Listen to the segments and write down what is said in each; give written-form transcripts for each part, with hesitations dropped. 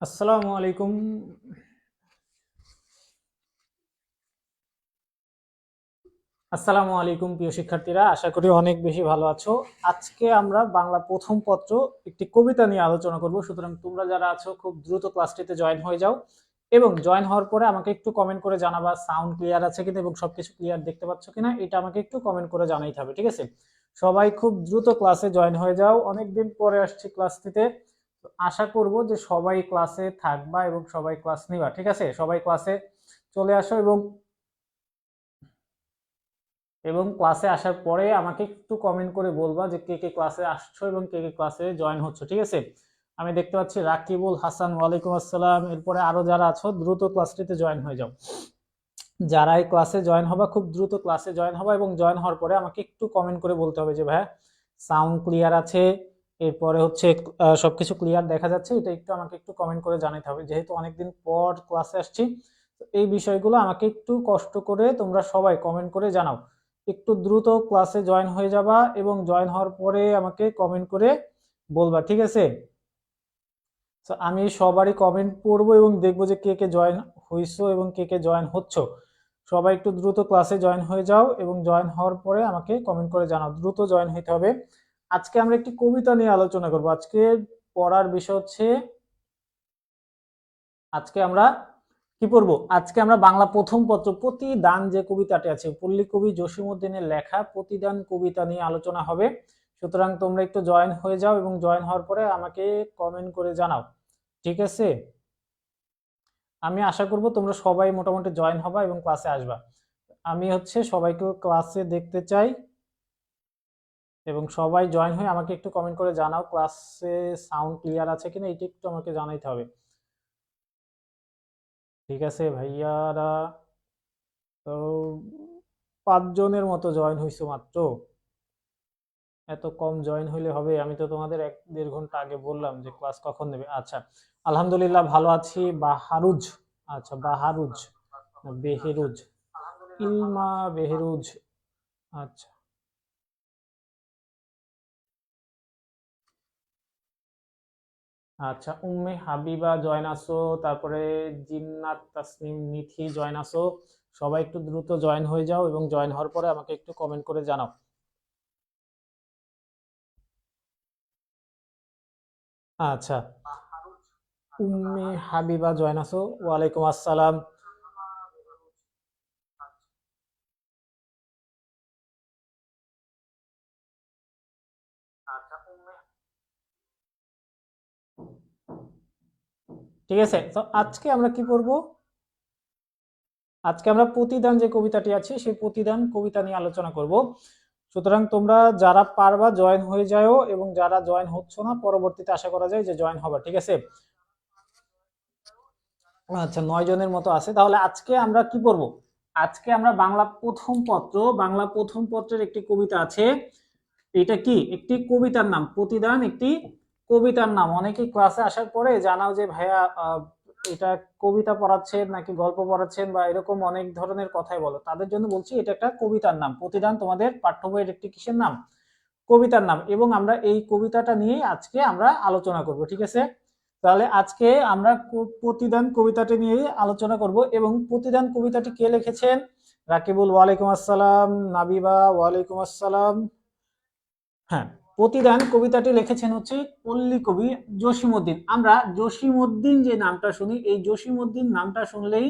আসসালামু আলাইকুম। প্রিয় শিক্ষার্থীরা, আশা করি অনেক বেশি ভালো আছো। আজকে আমরা বাংলা প্রথম পত্র একটি কবিতা নিয়ে আলোচনা করব। সুতরাং তোমরা যারা আছো খুব দ্রুত ক্লাসটিতে জয়েন হয়ে যাও এবং জয়েন হওয়ার পরে আমাকে একটু কমেন্ট করে জানাবা সাউন্ড ক্লিয়ার আছে কিনা এবং সবকিছু ক্লিয়ার দেখতে পাচ্ছ কিনা, এটা আমাকে একটু কমেন্ট করে জানাইতে হবে, ঠিক আছে? সবাই খুব দ্রুত ক্লাসে জয়েন হয়ে যাও। অনেকদিন পরে আসছি ক্লাসটিতে, আশা করব যে সবাই ক্লাসে থাকবা এবং সবাই ক্লাস নিবা, ঠিক আছে? সবাই ক্লাসে চলে আসো এবং ক্লাসে আসার পরে আমাকে একটু কমেন্ট করে বলবা যে কে কে ক্লাসে আসছো এবং কে কে ক্লাসে জয়েন হচ্ছে, ঠিক আছে? আমি দেখতে পাচ্ছি রাকিবুল হাসান, ওয়ালাইকুম আসসালাম। এরপরে আরো যারা আছো দ্রুত ক্লাসটিতে জয়েন হয়ে যাও। যারা এই ক্লাসে জয়েন হবা খুব দ্রুত ক্লাসে জয়েন হবা এবং জয়েন হওয়ার পরে আমাকে একটু কমেন্ট করে বলতে হবে যে ভাইয়া সাউন্ড ক্লিয়ার আছে, এরপরে হচ্ছে সবকিছু ক্লিয়ার দেখা যাচ্ছে, এটা একটু আমাকে একটু কমেন্ট করে জানাতে হবে, যেহেতু অনেকদিন পর ক্লাসে আসছি। এই বিষয়গুলো আমাকে একটু কষ্ট করে তোমরা সবাই কমেন্ট করে জানাও। একটু দ্রুত ক্লাসে জয়েন হয়ে যাবা এবং জয়েন হওয়ার পরে আমাকে কমেন্ট করে বলবা, ঠিক আছে? তো আমি সবারই কমেন্ট পড়বো এবং দেখবো যে কে কে জয়েন হইছো এবং কে কে জয়েন হচ্ছ। সবাই একটু দ্রুত ক্লাসে জয়েন হয়ে যাও এবং জয়েন হওয়ার পরে আমাকে কমেন্ট করে জানাও, দ্রুত জয়েন হতে হবে। আজকে আমরা একটি কবিতা নিয়ে আলোচনা করব। আজকে পড়ার বিষয় হচ্ছে, আজকে আমরা কি পড়বো? আজকে আমরা বাংলা প্রথম পত্র প্রতিদান যে কবিতাটি আছে, পল্লী কবি জসীমউদ্দিনের লেখা প্রতিদান কবিতা নিয়ে আলোচনা হবে। সুতরাং তোমরা একটু জয়েন হয়ে যাও এবং জয়েন হওয়ার পরে আমাকে কমেন্ট করে জানাও, ঠিক আছে? আমি আশা করব তোমরা সবাই মোটামুটি জয়েন হবা এবং ক্লাসে আসবা। আমি হচ্ছে সবাইকে ক্লাসে দেখতে চাই এবং সবাই জয়েন হয়ে আমাকে একটু কমেন্ট করে জানাও ক্লাসে সাউন্ড ক্লিয়ার আছে কিনা, এটা একটু আমাকে জানাইতে হবে, ঠিক আছে ভাইয়ারা? তো 5 জনের মতো জয়েন হইছো মাত্র, এত কম জয়েন হইলে হবে? আমি তো তোমাদের 1-1.5 ঘন্টা আগে বললাম যে ক্লাস কখন নেবে। আচ্ছা, আলহামদুলিল্লাহ ভালো আছি। বাহারুজ, আচ্ছা বাহারুজ না বেহেরুজ, ইলমা বেহেরুজ, আচ্ছা আচ্ছা। উম্মে হাবিবা জয়েন আসো, তারপরে জিন্নাত তাসনিম নিথি জয়েন আসো। সবাই একটু দ্রুত জয়েন হয়ে যাও এবং জয়েন হওয়ার পরে আমাকে একটু কমেন্ট করে জানাও। আচ্ছা, উম্মে হাবিবা জয়েন আসো, ওয়ালাইকুম আসসালাম। ঠিক আছে, তো আজকে আমরা কি করব? আজকে আমরা প্রতিদান যে কবিতাটি আছে সেই প্রতিদান কবিতা নিয়ে আলোচনা করব। সুতরাং তোমরা যারা পারবা জয়েন হয়ে যাও এবং যারা জয়েন হচ্ছ না পরবর্তীতে আশা করা যায় যে জয়েন হবে, ঠিক আছে? আচ্ছা, 9 জনের মতো আছে। তাহলে আজকে আমরা কি পড়ব? আজকে আমরা বাংলা প্রথম পত্র, বাংলা প্রথম পত্রের একটি কবিতা আছে। এটা কি একটি কবিতার নাম, প্রতিদান একটি কবিতার নাম। অনেকেই ক্লাসে আসার পরে জানাও যে ভাইয়া এটা কবিতা পড়াচ্ছেন নাকি গল্প পড়াচ্ছেন বা এরকম অনেক ধরনের কথাই বলো, তাদের জন্য বলছি এটা একটা কবিতার নাম। প্রতিদান তোমাদের পাঠ্য বইয়ের একটি কিসের নাম? কবিতার নাম। এবং আমরা এই কবিতাটা নিয়ে আজকে আমরা আলোচনা করব, ঠিক আছে? তাহলে আজকে আমরা প্রতিদান কবিতাটি নিয়ে আলোচনা করব। এবং প্রতিদান কবিতাটি কে লিখেছেন? রাকিবুল, ওয়ালাইকুম আসসালাম। নাবিবা, ওয়ালাইকুম আসসালাম। হ্যাঁ, প্রতিদান কবিতাটি লিখেছেন হচ্ছে পল্লী কবি জসীমউদ্দিন। আমরা জসীমউদ্দিন যে নামটা শুনি, এই জসীমউদ্দিন নামটা শুনলেই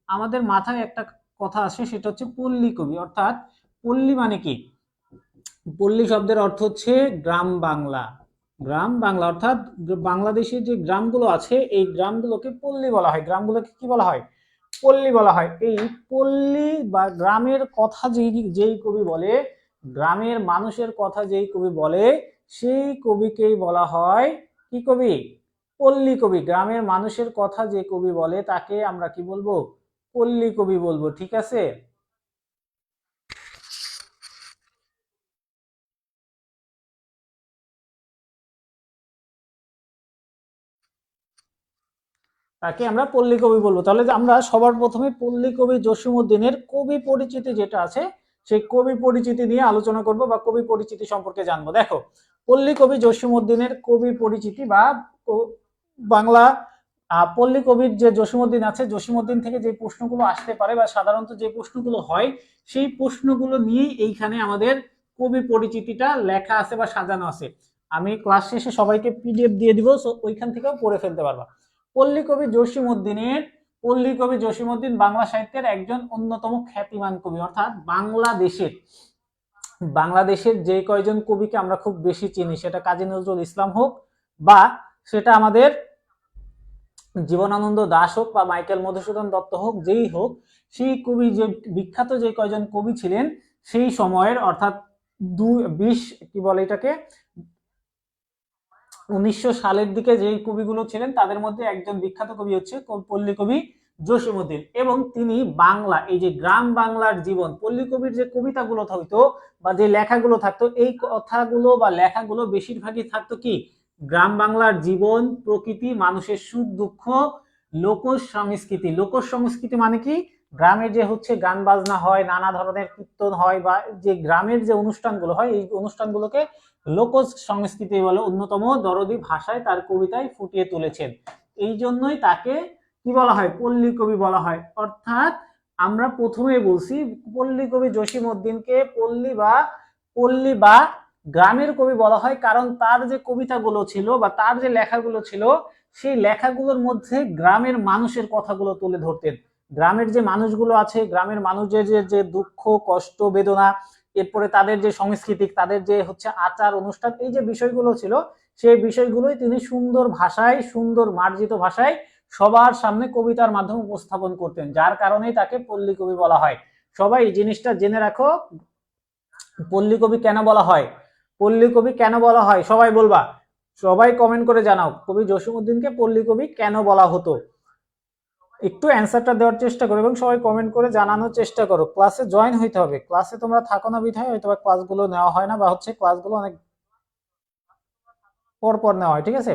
আমাদের মাথায় একটা কথা আসে, সেটা হচ্ছে পল্লী কবি। অর্থাৎ পল্লী মানে কি? পল্লী শব্দের অর্থ হচ্ছে গ্রাম বাংলা। গ্রাম বাংলা অর্থাৎ বাংলাদেশের যে গ্রামগুলো আছে এই গ্রামগুলোকে পল্লী বলা হয়। গ্রামগুলোকে কি বলা হয়? পল্লী বলা হয়। এই পল্লী বা গ্রামের কথা যেই যেই কবি বলে, গ্রামের মানুষের কথা যেই কবি বলে, সেই কবিকেই বলা হয় কি কবি? পল্লী কবি। গ্রামের মানুষের কথা যে কবি বলে তাকে আমরা কি বলবো? পল্লী কবি বলবো, ঠিক আছে? তাকে আমরা পল্লী কবি বলবো। তাহলে আমরা সবার প্রথমে পল্লী কবি জসীমউদ্দিনের কবি পরিচিতি যেটা আছে সেই কবি পরিচিতি নিয়ে আলোচনা করব বা কবি পরিচিতি সম্পর্কে জানবো। দেখো, পল্লী কবি জসীমউদ্দিনের কবি পরিচিতি বা বাংলা পল্লী কবির যে জসীমউদ্দিন আছে, জসীমউদ্দিন থেকে যে প্রশ্নগুলো আসতে পারে বা সাধারণত যে প্রশ্নগুলো হয় সেই প্রশ্নগুলো নিয়েই এইখানে আমাদের কবি পরিচিতিটা লেখা আছে বা সাজানো আছে। আমি ক্লাস শেষে সবাইকে পিডিএফ দিয়ে দিব, সো ওইখান থেকেও পড়ে ফেলতে পারবা। পল্লী কবি জসীমউদ্দিনের পল্লী কবি জসীমউদ্দিন বাংলা সাহিত্যের একজন অন্যতম খ্যাতিমান কবি, অর্থাৎ বাংলাদেশের যে কয়জন কবিকে আমরা খুব বেশি চিনি, সেটা কাজী নজরুল ইসলাম হোক বা সেটা আমাদের জীবনানন্দ দাশ হোক বা মাইকেল মধুসূদন দত্ত হোক, যেই হোক, সেই কবি যে বিখ্যাত যে কয়জন কবি ছিলেন সেই সময়ের, অর্থাৎ 1900 সালের দিকে যে কবিগুলো ছিলেন তাদের মধ্যে একজন বিখ্যাত কবি হচ্ছে পল্লী কবি জসীমউদ্দিন। এবং তিনি বাংলা, এই যে গ্রাম বাংলার জীবন, পল্লী কবির যে কবিতাগুলো থাকতো বা যে লেখাগুলো থাকতো, এই কথাগুলো বা লেখাগুলো বেশিরভাগই থাকতো কি গ্রাম বাংলার জীবন, প্রকৃতি, মানুষের সুখ দুঃখ, লোক সংস্কৃতি। লোক সংস্কৃতি মানে কি, গ্রামের যে হচ্ছে গান বাজনা হয়, নানা ধরনের কীর্তন হয়, বা যে গ্রামের যে অনুষ্ঠানগুলো হয় এই অনুষ্ঠানগুলোকে লোক সংস্কৃতি বলে অন্যতম দরদি ভাষায় তার কবিতায় ফুটিয়ে তুলেছেন। এই জন্যই তাকে কি বলা হয়, পল্লী কবি বলা হয়। অর্থাৎ আমরা প্রথমে বলছি পল্লী কবি জসীমউদ্দিনকে পল্লী বা গ্রামের কবি বলা হয়, কারণ তার যে কবিতাগুলো ছিল বা তার যে লেখাগুলো ছিল সেই লেখাগুলোর মধ্যে গ্রামের মানুষের কথাগুলো তুলে ধরতেন। গ্রামের যে মানুষগুলো আছে, গ্রামের মানুষের যে দুঃখ কষ্ট বেদনা, এরপরে তাদের যে সংস্কৃতি, তাদের যে হচ্ছে আচার অনুষ্ঠান, এই যে বিষয়গুলো ছিল সেই বিষয়গুলোই তিনি সুন্দর ভাষায়, সুন্দর মার্জিত ভাষায় সবার সামনে কবিতার মাধ্যমে উপস্থাপন করতেন, যার কারণেই তাকে পল্লী কবি বলা হয়। সবাই এই জিনিসটা জেনে রাখো, পল্লী কবি কেন বলা হয়, পল্লী কবি কেন বলা হয় সবাই বলবা, সবাই কমেন্ট করে জানাও কবি জসীমউদ্দিনকে পল্লী কবি কেন বলা হতো। একটু অ্যান্সারটা দেওয়ার চেষ্টা করো এবং সবাই কমেন্ট করে জানানোর চেষ্টা করো। ক্লাসে জয়েন হইতে হবে, ক্লাসে তোমরা থাকো না বিধায় হয়তো ক্লাসগুলো নেওয়া হয় না, বা হচ্ছে ক্লাসগুলো অনেক পর পর নেওয়া হয়, ঠিক আছে।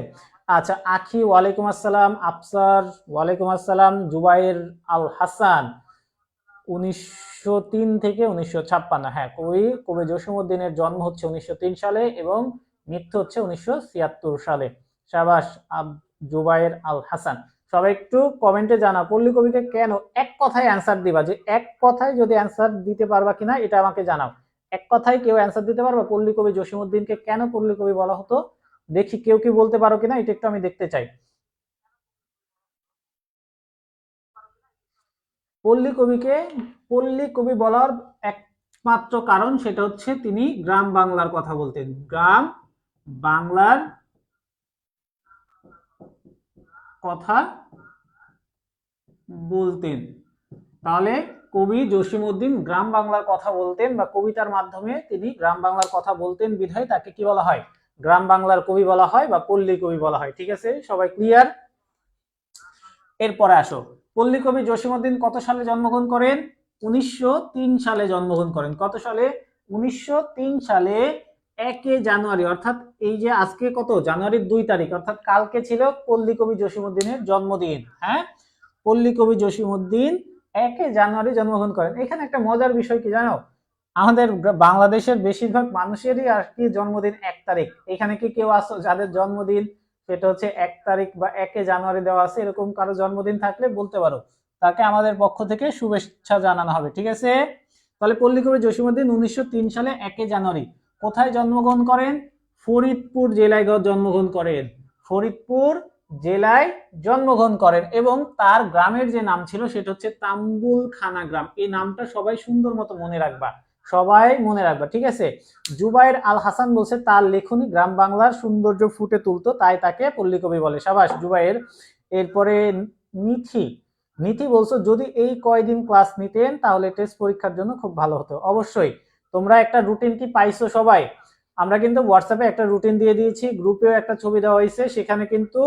আচ্ছা, আখি ওয়ালাইকুম আসসালাম, আফসার ওয়ালাইকুম আসসালাম, জুবাইর আল হাসান 1903 থেকে 1956, হ্যাঁ, কবি জসীমউদ্দিনের জন্ম হচ্ছে 1903 সালে এবং মৃত্যু হচ্ছে 1976 সালে। শাবাশ জুবাইর আল হাসান। সবাই একটু কমেন্টে জানা পল্লী কবিকে কেন, এক কথায় অ্যান্সার দিবা, যে এক কথায় যদি অ্যান্সার দিতে পারবা কিনা এটা আমাকে জানাও। এক কথায় কেউ অ্যান্সার দিতে পারবা পল্লী কবি জসীমউদ্দিনকে কেন পল্লী কবি বলা হতো? দেখি কেউ কি বলতে পারো কিনা, এটা একটু আমি দেখতে চাই। পল্লী কবি বলার একমাত্র কারণ সেটা হচ্ছে তিনি গ্রাম বাংলার কথা বলতেন, গ্রাম বাংলার কথা বলতেন। তাহলে কবি জসীমউদ্দিন গ্রাম বাংলার কথা বলতেন বা কবিতার মাধ্যমে তিনি গ্রাম বাংলার কথা বলতেন বিধায় তাকে কি বলা হয়, গ্রাম বাংলার কবি বলা হয় বা পল্লী কবি বলা হয়। ঠিক আছে, সবাই ক্লিয়ার? এরপরে আসো, পল্লী কবি জসীমউদ্দিন কত সালে জন্মগ্রহণ করেন? 1903 সালে জন্মগ্রহণ করেন। কত সালে? 1903 সালে 1 জানুয়ারি, অর্থাৎ এই যে আজকে কত, জানুয়ারির 2 তারিখ, অর্থাৎ কালকে ছিল পল্লী কবি জসীমউদ্দিনের জন্মদিন। হ্যাঁ, পল্লী কবি জসীমউদ্দিন 1 জানুয়ারি জন্মগ্রহণ করেন। এখানে একটা মজার বিষয় কি জানো, আমাদের বাংলাদেশের বেশিরভাগ মানুষেরই আর কি জন্মদিন 1 তারিখ। এখানে কি কেউ আছো যাদের জন্মদিন সেটা হচ্ছে 1 তারিখ বা 1 জানুয়ারি দেওয়া আছে? এরকম কারো জন্মদিন থাকলে বলতে পারো, তাকে আমাদের পক্ষ থেকে শুভেচ্ছা জানানো হবে। ঠিক আছে, তাহলে পল্লী কবি জসীমউদ্দিন 1903 সালে 1 জানুয়ারি কোথায় জন্মগ্রহণ করেন? ফরিদপুর জেলায় জন্মগ্রহণ করেন। ফরিদপুর জেলায় জন্মগ্রহণ করেন এবং তার গ্রামের যে নাম ছিল সেটা হচ্ছে তাম্বুলখানা গ্রাম। এই নামটা সবাই সুন্দর মতো মনে রাখবা, সবাই মনে রাখবা, ঠিক আছে। জুবাইর আল হাসান বলছে তার লেখনী গ্রাম বাংলার সৌন্দর্য ফুটে তুলতো, তাই তাকে পল্লী কবি বলে। সাবাস জুবাইর। এরপরে নিথি নিথি বলছো যদি এই কয়দিন ক্লাস নিতেন তাহলে টেস্ট পরীক্ষার জন্য খুব ভালো হতো। অবশ্যই তোমরা একটা রুটিন কি পাইছো সবাই? আমরা কিন্তু হোয়াটসঅ্যাপে একটা রুটিন দিয়ে দিয়েছি, গ্রুপেও একটা ছবি দেওয়া হয়েছে, সেখানে কিন্তু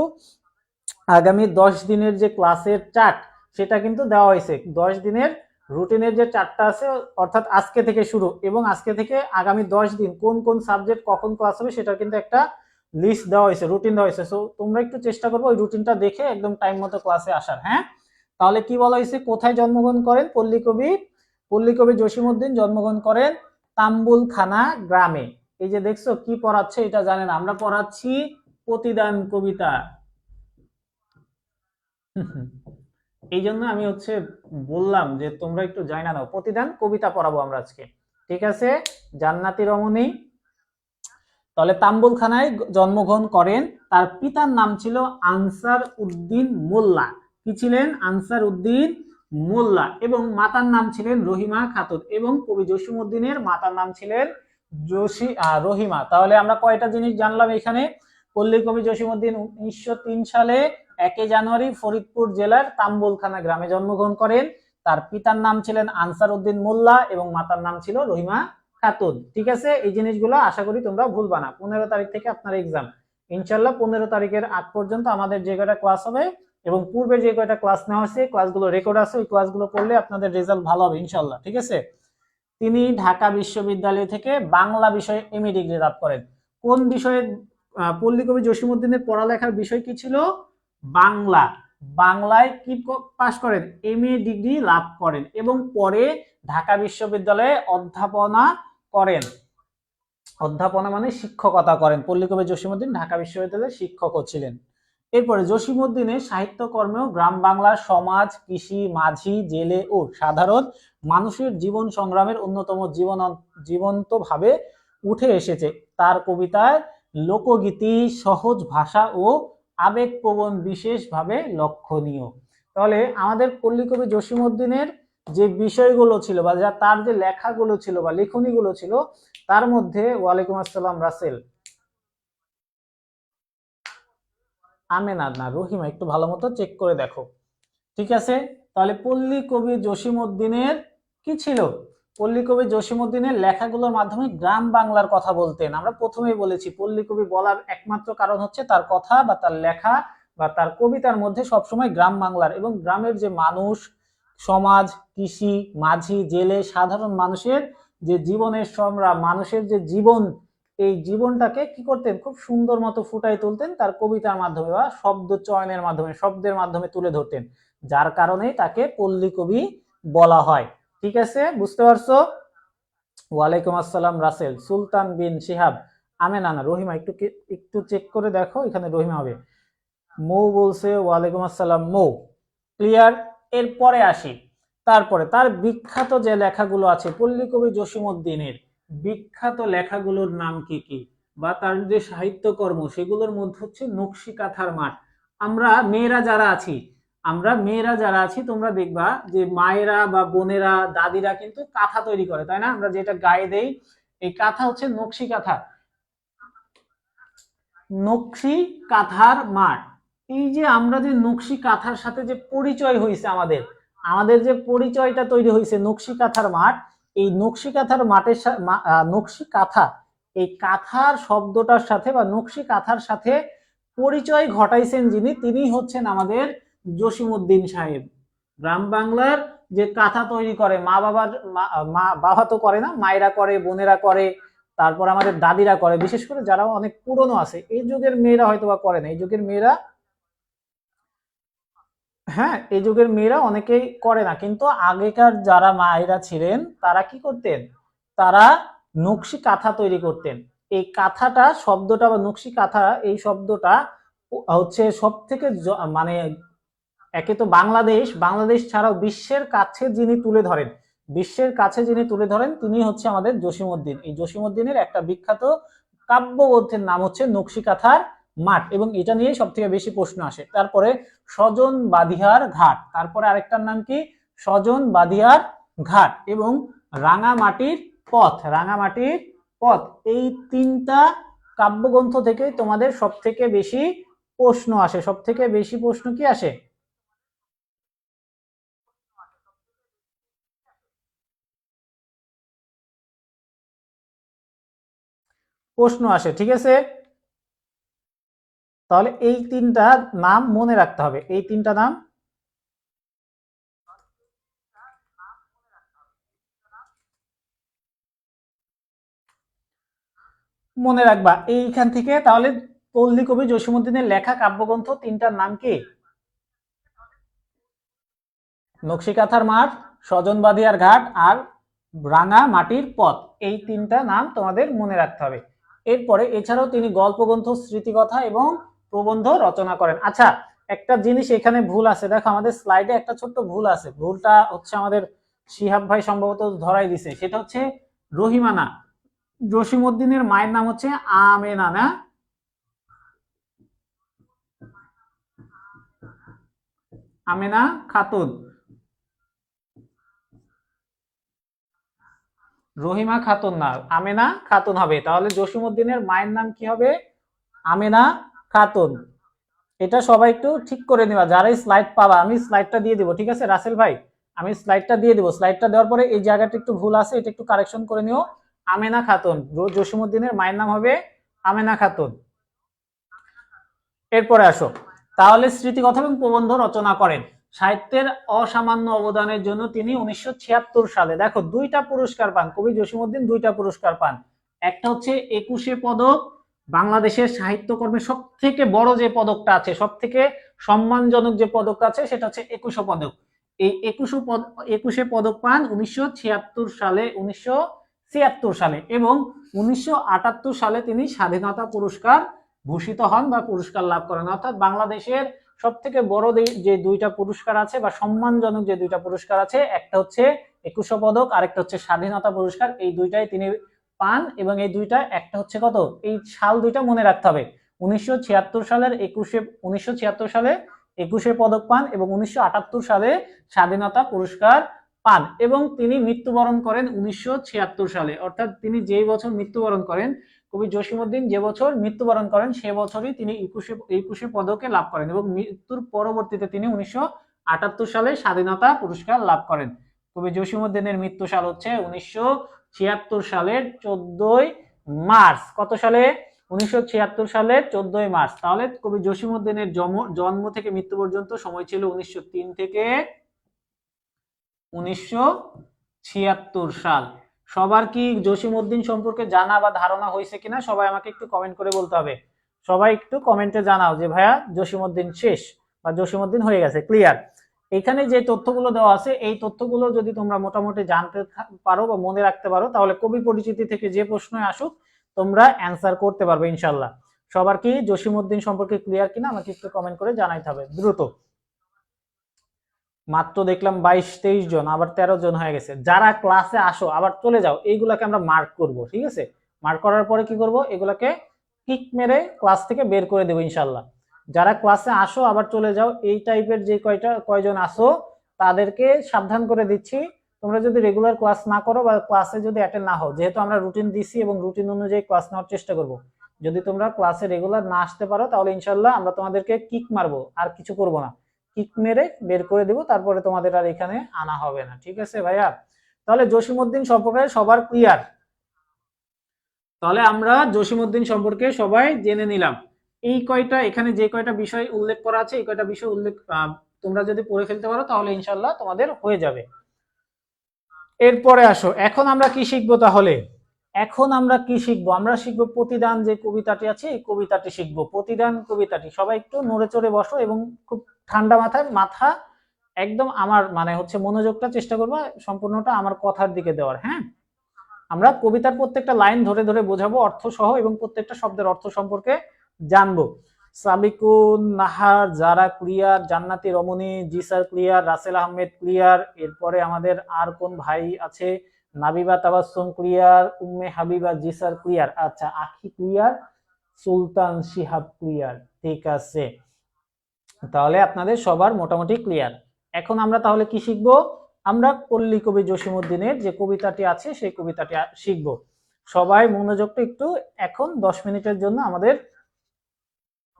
আগামী 10 দিনের যে ক্লাসের চার্ট সেটা কিন্তু দেওয়া হয়েছে। 10 দিনের রুটিনের যে চার্টটা আছে, অর্থাৎ আজকে থেকে শুরু এবং আজকে থেকে আগামী 10 দিন কোন কোন সাবজেক্ট কখন ক্লাস হবে সেটা কিন্তু একটা লিস্ট দেওয়া হয়েছে, রুটিন দেওয়া হয়েছে। সো তোমরা একটু চেষ্টা করবো ওই রুটিনটা দেখে একদম টাইম মতো ক্লাসে আসার। হ্যাঁ, তাহলে কি বলা হয়েছে, কোথায় জন্মগ্রহণ করেন পল্লী কবি জসীমউদ্দিন জন্মগ্রহণ করেন তাম্বুলখানা গ্রামে। এই যে দেখছো কি পড়াচ্ছে এটা জানেন, আমরা পড়াচ্ছি প্রতিদান কবিতা। এই জন্য আমি বললাম যে তোমরা একটু জানা নাও, প্রতিদান কবিতা পড়াবো আমরা আজকে, ঠিক আছে। জান্নাতি রমণী, তাহলে তাম্বুলখানায় জন্মগ্রহণ করেন। তার পিতার নাম ছিল আনসার উদ্দিন মোল্লা। কি ছিলেন? আনসার উদ্দিন মোল্লা। এবং মাতার নাম ছিলেন রহিমা খাতুন। এবং কবি জসিমউদ্দিনের মাতার নাম ছিলেন রহিমা। তাহলে আমরা কয়টা জিনিস জানলাম এখানে? পল্লী কবি জসিমউদ্দিন 1903 সালে 1 জানুয়ারি ফরিদপুর জেলার তাম্বুলখানা গ্রামে জন্মগ্রহণ করেন। তার পিতার নাম ছিলেন আনসার উদ্দিন মোল্লা এবং মাতার নাম ছিল রহিমা খাতুন। ঠিক আছে, এই জিনিসগুলো আশা করি তোমরা ভুলবা না। 15 তারিখ থেকে আপনার এক্সাম, ইনশাল্লাহ 15 তারিখের আগ পর্যন্ত আমাদের যে কয়টা ক্লাস হবে এবং পূর্বে যে কয়টা ক্লাস নেওয়া হয়েছে ক্লাসগুলো রেকর্ড আছে, ওই ক্লাসগুলো করলে আপনাদের রেজাল্ট ভালো হবে ইনশাল্লাহ। ঠিক আছে। তিনি ঢাকা বিশ্ববিদ্যালয় থেকে বাংলা বিষয়ে এমএ ডিগ্রি লাভ করেন। কোন বিষয়ে? পল্লী কবি জসিমউদ্দিনের পড়ালেখার বিষয় কি ছিল? বাংলা। বাংলায় কি পাশ করেন? এমএ ডিগ্রি লাভ করেন এবং পরে ঢাকা বিশ্ববিদ্যালয়ে অধ্যাপনা করেন। অধ্যাপনা মানে শিক্ষকতা করেন। পল্লী কবি জসিমউদ্দিন ঢাকা বিশ্ববিদ্যালয়ের শিক্ষকও ছিলেন। এরপরে জসিমউদ্দিনের সাহিত্যকর্মেও গ্রাম বাংলার সমাজ, কৃষি, মাঝি, জেলে ও সাধারণ মানুষের জীবন সংগ্রামের অন্যতম জীবন্তভাবে উঠে এসেছে। তার কবিতায় লোকগীতি, সহজ ভাষা ও আবেগপ্রবণ বিশেষভাবে লক্ষণীয়। তাহলে আমাদের পল্লী কবি জসিমউদ্দিনের যে বিষয়গুলো ছিল বা তার যে লেখাগুলো ছিল বা লেখনীগুলো ছিল, তার মধ্যে ওয়ালাইকুম আসসালাম রাসেল, আমেনা না রহিমা, একটু ভালো মতো চেক করে দেখো। ঠিক আছে, তাহলে পল্লী কবি জসিমউদ্দিনের কি ছিল? পল্লী কবি জসিমউদ্দিনের লেখাগুলোর মাধ্যমে গ্রাম বাংলার কথা বলতেন। আমরা প্রথমেই বলেছি পল্লী কবি বলার একমাত্র কারণ হচ্ছে তার কথা বা তার লেখা বা তার কবিতার মধ্যে সবসময় গ্রাম বাংলার এবং গ্রামের যে মানুষ, সমাজ, কৃষি, মাঝি, জেলে, সাধারণ মানুষের যে জীবনের সংগ্রাম, মানুষের যে জীবন, এই জীবনটাকে কি করতেন? খুব সুন্দর মতো ফুটাই তুলতেন তার কবিতার মাধ্যমে বা শব্দ চয়নের মাধ্যমে, শব্দের মাধ্যমে তুলে ধরতেন, যার কারণে তাকে পল্লী কবি বলা হয়। ঠিক আছে, বুঝতে পারছো? ওয়ালাইকুম আসসালাম রাসেল। সুলতান বিন শিহাব, আমেনা না রহিমা, একটু চেক করে দেখো, এখানে রহিমা হবে। মৌ বলছে ওয়ালাইকুম আসসালাম মৌ। ক্লিয়ার? এরপরে আসি, তারপরে তার বিখ্যাত যে লেখাগুলো আছে পল্লী কবি জসিমউদ্দিনের বিখ্যাত লেখাগুলোর নাম কি কি বা তার যে সাহিত্যকর্ম, সেগুলোর মধ্যে হচ্ছে নকশি কাঁথার মাঠ। আমরা মেয়েরা যারা আছি তোমরা দেখবা যে মায়েরা বা বোনেরা, দাদিরা কিন্তু কাঁথা তৈরি করে, তাই না? আমরা যেটা গায়ে দেই, এই কাঁথা হচ্ছে নকশি কাঁথা। নকশি কাঁথার মাঠ, এই যে আমরা যে নকশি কাঁথার সাথে যে পরিচয় হয়েছে, আমাদের যে পরিচয়টা তৈরি হয়েছে নকশি কাঁথার মাঠ, এই নকশি কাঁথার মাঠের নকশি কাঁথা, এই কাঁথার শব্দটার সাথে বা নকশি কাঁথার সাথে পরিচয় ঘটাইছেন যিনি, তিনি হচ্ছেন আমাদের জসিমউদ্দিন সাহেব। গ্রাম বাংলার যে কাঁথা তৈরি করে বাবা তো করে না, মায়েরা করে, বোনেরা করে, তারপর আমাদের দাদিরা করে, বিশেষ করে যারা অনেক পুরনো আছে, এই যুগের মেয়েরা হয়তো বা করে না, এই যুগের মেয়েরা, হ্যাঁ এই যুগের মেয়েরা অনেকেই করে না, কিন্তু আগেকার যারা মায়েরা ছিলেন তারা কি করতেন? তারা নকশি কাঁথা তৈরি করতেন। এই কাঁথাটা শব্দটা বা নকশি কাঁথা, এই শব্দটা হচ্ছে সব থেকে মানে একে তো বাংলাদেশ ছাড়াও বিশ্বের কাছে যিনি তুলে ধরেন তিনি হচ্ছে আমাদের জসিমউদ্দিন। এই জসিমউদ্দিনের একটা বিখ্যাত কাব্যগ্রন্থের নাম হচ্ছে নকশি কাঁথার মাঠ এবং এটা নিয়ে সব থেকে বেশি প্রশ্ন আসে। তারপরে স্বজন বাদিহার ঘাট, তারপরে আরেকটার নাম কি? স্বজন বাদিহার ঘাট এবং রাঙামাটির পথ। এই তিনটা কাব্যগ্রন্থ থেকে তোমাদের সব থেকে বেশি প্রশ্ন আসে। সব থেকে বেশি প্রশ্ন কি আসে? প্রশ্ন আসে, ঠিক আছে। তাহলে এই তিনটা নাম মনে রাখতে হবে, এই তিনটা নাম মনে রাখবা এইখান থেকে। তাহলে পল্লী কবি জসিমউদ্দিনের লেখা কাব্যগ্রন্থ তিনটার নাম কি? নকশি কাঁথার মাঠ, স্বজন বাদিয়ার ঘাট আর রাঙা মাটির পথ, এই তিনটা নাম তোমাদের মনে রাখতে হবে। এরপরে এছাড়াও তিনি গল্পগ্রন্থ, স্মৃতিকথা এবং প্রবন্ধ রচনা করেন। আচ্ছা, একটা জিনিস এখানে ভুল আছে, দেখো আমাদের স্লাইডে একটা ছোট্ট ভুল আছে, ভুলটা হচ্ছে আমাদের শিহাব ভাই সম্ভবত ধরাই দিছে, সেটা হচ্ছে রহিমা না, জসিমউদ্দিনের মায়ের নাম হচ্ছে আমেনা না, আমেনা খাতুন, রহিমা খাতুন না, আমেনা খাতুন হবে। তাহলে জসিমউদ্দিনের মায়ের নাম কি হবে? আমেনা খাতুন। এটা সবাই একটু ঠিক করে নিবা, যারাই স্লাইড পাবা, আমি স্লাইডটা দিয়ে দিব, ঠিক আছে রাসেল ভাই, আমি স্লাইডটা দিয়ে দিব, স্লাইডটা দেওয়ার পরে এই জায়গাটা একটু ভুল আছে, এটা একটু কারেকশন করে নিও। আমেনা খাতুন, জসিমউদ্দিনের মায়ের নাম হবে আমেনা খাতুন। এরপরে আসো, তাহলে স্মৃতিকথা এবং প্রবন্ধ রচনা করেন। সাহিত্যের অসামান্য অবদানের জন্য তিনি 1976 সালে, দেখো দুইটা পুরস্কার পান, কবি জসিমউদ্দিন দুইটা পুরস্কার পান। একটা হচ্ছে 21শে পদক, বাংলাদেশের সাহিত্যকর্মে সব থেকে বড় যে পদকটা আছে, সব থেকে সম্মানজনক যে পদকটা আছে, সেটা হচ্ছে 21শে পদক। এই 21শে পদক পান 1976 সালে, 1976 সালে, এবং 1978 সালে তিনি স্বাধীনতা পুরস্কার ভূষিত হন বা পুরস্কার লাভ করেন। অর্থাৎ বাংলাদেশের সব থেকে বড় যে দুইটা পুরস্কার আছে বা সম্মানজনক যে দুইটা পুরস্কার আছে, একটা হচ্ছে 21শে পদক, আরেকটা হচ্ছে স্বাধীনতা পুরস্কার, এই দুইটাই তিনি পান। এবং এই দুইটা, একটা হচ্ছে কত, এই সাল দুইটা মনে রাখতে হবে, 1976 সালের 1976 সালে 21শে পদক পান এবং 1978 সালে স্বাধীনতা পুরস্কার পান। এবং তিনি মৃত্যুবরণ করেন 1976 সালে, অর্থাৎ তিনি যেই বছর মৃত্যুবরণ করেন, কবি জসিমউদ্দিন যে বছর মৃত্যুবরণ করেন সে বছরই তিনি 21শে পদকে লাভ করেন, এবং মৃত্যুর পরবর্তীতে তিনি 1978 সালে স্বাধীনতা পুরস্কার লাভ করেন। কবি জসিমউদ্দিনের মৃত্যু সাল হচ্ছে 1976 সালের 14ই মার্চ। কত সালে? 1976 সালের 14ই মার্চ। তাহলে কবি জসিমউদ্দিনের জন্ম থেকে মৃত্যু পর্যন্ত সময় ছিল 1903 থেকে 1976 সাল। সবার কি জসিমউদ্দিন সম্পর্কে জানা বা ধারণা হয়েছে কিনা সবাই আমাকে একটু কমেন্ট করে বলতে হবে। সবাই একটু কমেন্টে জানাও যে ভাইয়া জসিমউদ্দিন শেষ বা জসিমউদ্দিন হয়ে গেছে, ক্লিয়ার। এখানে যে তথ্যগুলো দেওয়া আছে, এই তথ্যগুলো যদি তোমরা মোটামুটি জানতে পারো বা মনে রাখতে পারো, তাহলে কবি পরিচিতি থেকে যে প্রশ্ন আসুক তোমরা অ্যান্সার করতে পারবে ইনশাল্লাহ। সবার কি জসিমউদ্দিন সম্পর্কে ক্লিয়ার কিনা আমাকে একটু কমেন্ট করে জানাইতে হবে দ্রুত। মাত্র দেখলাম 22-23 জন, আবার 13 জন হয়ে গেছে। যারা ক্লাসে আসো আবার চলে যাও, এইগুলাকে আমরা মার্ক করব, ঠিক আছে? মার্ক করার পরে কি করব, এগুলাকে কিক মেরে ক্লাস থেকে বের করে দেবো ইনশাল্লাহ। যারা ক্লাসে আসো আবার চলে যাও, এই টাইপের যে কয়জন আসো তাদেরকে সাবধান করে দিচ্ছি, তোমরা যদি রেগুলার ক্লাস না করো বা ক্লাসে যদি অ্যাটেন্ড না হও, যেহেতু আমরা রুটিন দিছি এবং রুটিন অনুযায়ী ক্লাস নেওয়ার চেষ্টা করব, যদি তোমরা ক্লাসে রেগুলার না আসতে পারো তাহলে ইনশাল্লাহ আমরা তোমাদেরকে কিক মারবো, আর কিছু করব না, কিক মেরে বের করে দিব, তারপরে তোমাদের আর এখানে আনা হবে না, ঠিক আছে ভাইয়া? তাহলে জসিমউদ্দিন সম্পর্কে সবার ক্লিয়ার? তাহলে আমরা জসিমউদ্দিন সম্পর্কে সবাই জেনে নিলাম। এই কয়টা এখানে যে কয়টা বিষয় উল্লেখ করা আছে, এই কয়টা বিষয় উল্লেখ তোমরা যদি পড়ে ফেলতে পারো তাহলে ইনশাল্লাহ তোমাদের হয়ে যাবে। এরপরে আসো, এখন আমরা কি শিখবো তাহলে? এখন আমরা কি শিখবো? আমরা শিখবো প্রতিদান যে কবিতাটি আছে, এই কবিতাটি শিখবো, প্রতিদান কবিতাটি। সবাই একটু নড়ে চড়ে বসো এবং খুব ঠান্ডা মাথায়, মাথা একদম আমার মানে হচ্ছে মনোযোগটা চেষ্টা করবো সম্পূর্ণটা আমার কথার দিকে দেওয়ার। হ্যাঁ, আমরা কবিতার প্রত্যেকটা লাইন ধরে ধরে বোঝাবো অর্থ সহ, এবং প্রত্যেকটা শব্দের অর্থ সম্পর্কে জানবো। সাবিকুন নাহার, যারা ক্লিয়ার, জান্নাতি রমণী, জি sir clear, Rasel Ahmed clear. এরপরে আমাদের আর কোন ভাই আছে? নাবিবা তাবাসসুম ক্লিয়ার, উম্মে হাবিবা জি স্যার ক্লিয়ার, আচ্ছা আখি ক্লিয়ার, সুলতান শিহাব ক্লিয়ার, ঠিক আছে। তাহলে আপনাদের সবার মোটামুটি ক্লিয়ার। এখন আমরা তাহলে কি শিখবো? আমরা পল্লী কবি জসিমউদ্দিনের যে কবিতাটি আছে সেই কবিতাটি শিখব। সবাই মনোযোগটা একটু এখন 10 মিনিটের জন্য আমাদের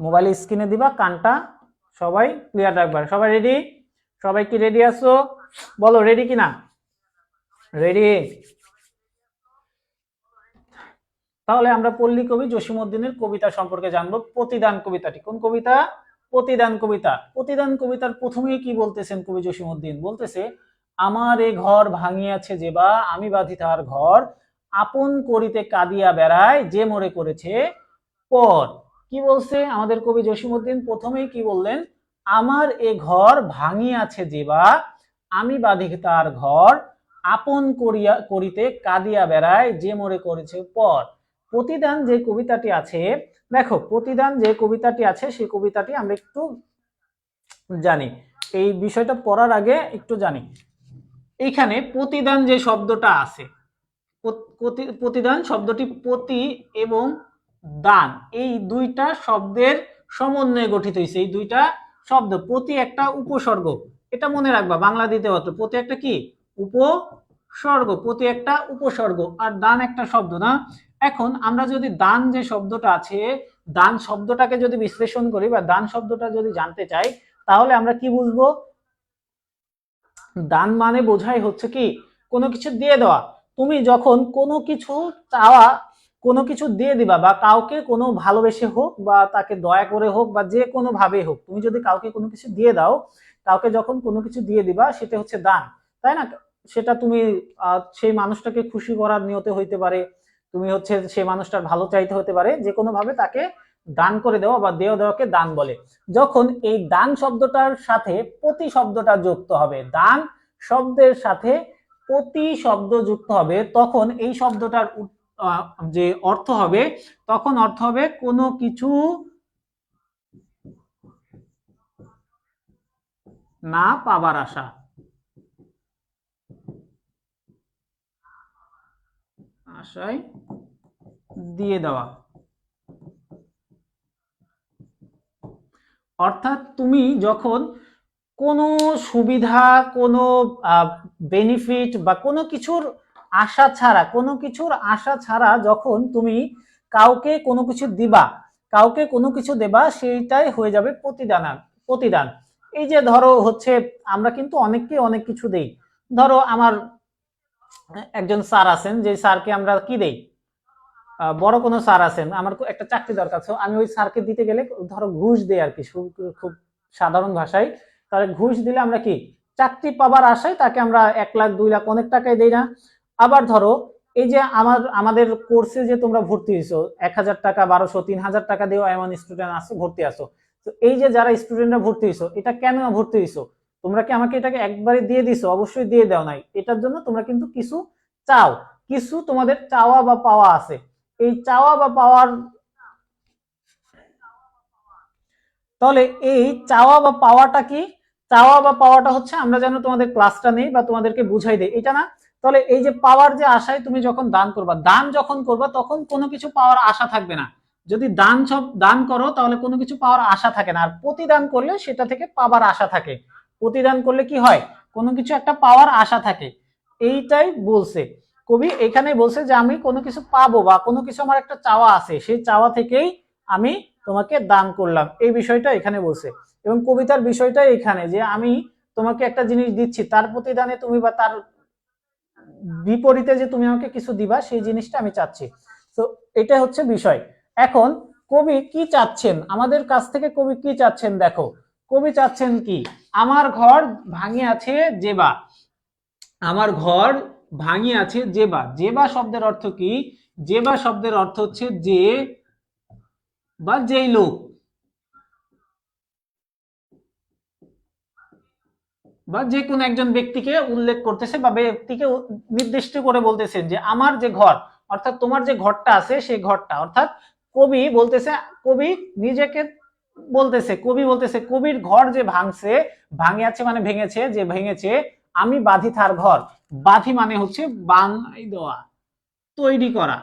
মোবাইল স্ক্রিনে দিবা, কানটা সবাই ক্লিয়ার রাখবা। সবাই রেডি? সবাই কি রেডি আছো? বলো রেডি কিনা? রেডি। তাহলে আমরা পল্লী কবি জসিমউদ্দিনের কবিতা সম্পর্কে জানবো। প্রতিদান কবিতাটি কোন কবিতা? প্রতিদান কবিতা। প্রতিদান কবিতার প্রথমেই কি বলতেছেন কবি জসিমউদ্দিন? বলতেছে, আমার এ ঘর ভাঙিয়াছে যেবা, আমি বাঁধি তার ঘর, আপন করিতে কাঁদিয়া বেড়ায়, যে মোরে করেছে পর। কি বলছে আমাদের কবি জসিমউদ্দিন? প্রথমেই কি বললেন? আমার এ ঘর ভাঙিয়াছে যেবা, আমি বাঁধি তার ঘর, আপন করিতে কাঁদিয়া বেড়ায়, যে মোরে করেছে পর। প্রতিদান যে কবিতাটি আছে, দেখো প্রতিদান যে কবিতাটি আছে সেই কবিতাটি আমরা একটু জানি। এই বিষয়টা পড়ার আগে একটু জানি, এইখানে প্রতিদান যে শব্দটা আছে, প্রতিদান শব্দটি প্রতি এবং দান এই দুইটা শব্দের সমন্বয়ে গঠিত হয়েছে। এই দুইটা শব্দ, প্রতি একটা উপসর্গ, এটা মনে রাখবা, বাংলা দিতে হতো প্রতি একটা কি উপসর্গ, প্রতি একটা উপসর্গ, আর দান একটা শব্দ না। এখন আমরা যদি দান যে শব্দটা আছে, দান শব্দটাকে যদি বিশ্লেষণ করি বা দান শব্দটা যদি জানতে চাই, তাহলে আমরা কি বুঝবো? দান মানে বোঝাই হচ্ছে কি কোনো কিছু দিয়ে দেওয়া। তুমি যখন কোনো কিছু চাওয়া, কোনো কিছু দিয়ে দিবা, বা কাউকে কোনো ভালোবেসে হোক বা তাকে দয়া করে হোক বা যে কোনো ভাবে হোক, তুমি যদি কাউকে কোনো কিছু দিয়ে দাও, কাউকে যখন কোনো কিছু দিয়ে দিবা সেটা হচ্ছে দান, তাই না? সেটা তুমি সেই মানুষটাকে খুশি করার নিয়তে হইতে পারে, তুমি হচ্ছে সেই মানুষটার ভালো চাইতে হতে পারে, যে কোনো ভাবে তাকে দান করে দেওয়া বা দেওয়া দেওয়াকে দান বলে। যখন এই দান শব্দটার সাথে প্রতি শব্দটা যুক্ত হবে, দান শব্দের সাথে প্রতি শব্দ যুক্ত হবে, তখন এই শব্দটার যে অর্থ হবে, তখন অর্থ হবে কোনো কিছু না পাবার আশা, আশায় দিয়ে দেওয়া। অর্থাৎ তুমি যখন কোনো সুবিধা, কোনো বেনিফিট বা কোনো কিছুর আশা ছাড়া, কোনো কিছুর আশা ছাড়া যখন তুমি কাউকে কোনো কিছু দিবা, কাউকে কোনো কিছু দেবা, সেইটাই হয়ে যাবে প্রতিদান। প্রতিদান এই যে ধরো হচ্ছে, আমরা কিন্তু অনেককে অনেক কিছু দেই। ধরো আমার একজন স্যার আছেন, যে স্যারকে আমরা কি দেই, বড় কোনো স্যার আছেন, আমার একটা চাকরি দরকার, আমি ওই স্যারকে দিতে গেলে ধরো ঘুষ দেই আর কি, খুব সাধারণ ভাষায়। তাহলে ঘুষ দিলে আমরা কি চাকরি পাবার আশায় তাকে আমরা 1 লাখ 2 লাখ অনেক টাকায় দেই না? আবার ধরো এই যে আমাদের কোর্সে যে তোমরা ভর্তি হয়েছো, 1000 টাকা 1200 3000 টাকা দিয়েও এমন স্টুডেন্ট আছে ভর্তি আছো। তো এই যে যারা স্টুডেন্টরা ভর্তি হয়েছো, এটা কেন ভর্তি হয়েছো? তোমরা কি আমাকে এটাকে একবারে দিয়ে দিছো? অবশ্যই দিয়ে দাও নাই। এটার জন্য তোমরা কিন্তু কিছু চাও, কিছু তোমাদের চাওয়া বা পাওয়া আছে। এই চাওয়া বা পাওয়ার, তাহলে এই চাওয়া বা পাওয়াটা কি? চাওয়া বা পাওয়াটা হচ্ছে আমরা যেন তোমাদের ক্লাসটা নেই বা তোমাদেরকে বুঝাই দেই, এটা না? তাহলে এই যে পাওয়ার যে আশায় তুমি যখন দান করবা, দান যখন করবা তখন কোনো কিছু পাওয়ার আশা থাকবে না। যদি দান করো তাহলে কোনো কিছু পাওয়ার আশা থাকে না, আর প্রতিদান করলে সেটা থেকে পাবার আশা থাকে। প্রতিদান করলে কি হয়, কোনো কিছু একটা পাওয়ার আশা থাকে। এইটাই বলছে কবি, এখানে বলছে যে আমি কোনো কিছু পাবো বা কোনো কিছু আমার একটা চাওয়া আছে, সেই চাওয়া থেকেই আমি তোমাকে দান করলাম, এই বিষয়টা এখানে বলছে। এবং কবিতার বিষয়টা এখানে যে আমি তোমাকে একটা জিনিস দিচ্ছি, তার প্রতিদানে তুমি বা তার বিপরীতে যে তুমি আমাকে কিছু দিবা, সেই জিনিসটা আমি চাচ্ছি। তো এটা হচ্ছে বিষয়। এখন কবি কি চাচ্ছেন আমাদের কাছ থেকে? কবি কি চাচ্ছেন দেখো, কবি চাচ্ছেন কি, আমার ঘর ভাঙে আছে যেবা, আমার ঘর ভাঙি আছে যেবা। যেবা শব্দের অর্থ কি? যেবা শব্দের অর্থ হচ্ছে যে বা যেই লোক, বা যে কোনো একজন ব্যক্তিকে উল্লেখ করতেছে বা ব্যক্তিকে নির্দিষ্ট করে বলতেছেন যে আমার যে ঘর, অর্থাৎ তোমার যে ঘরটা আছে সেই ঘরটা, অর্থাৎ কবি বলতেছে, কবি নিজেকে বলতেছে, কবি বলতেছে কবির ঘর যে ভাঙছে, ভাঙে আছে মানে ভেঙেছে, যে ভেঙেছে আমি বাঁধি তার ঘর। বাঁধি মানে হচ্ছে বানাই দেওয়া, তৈরি করা।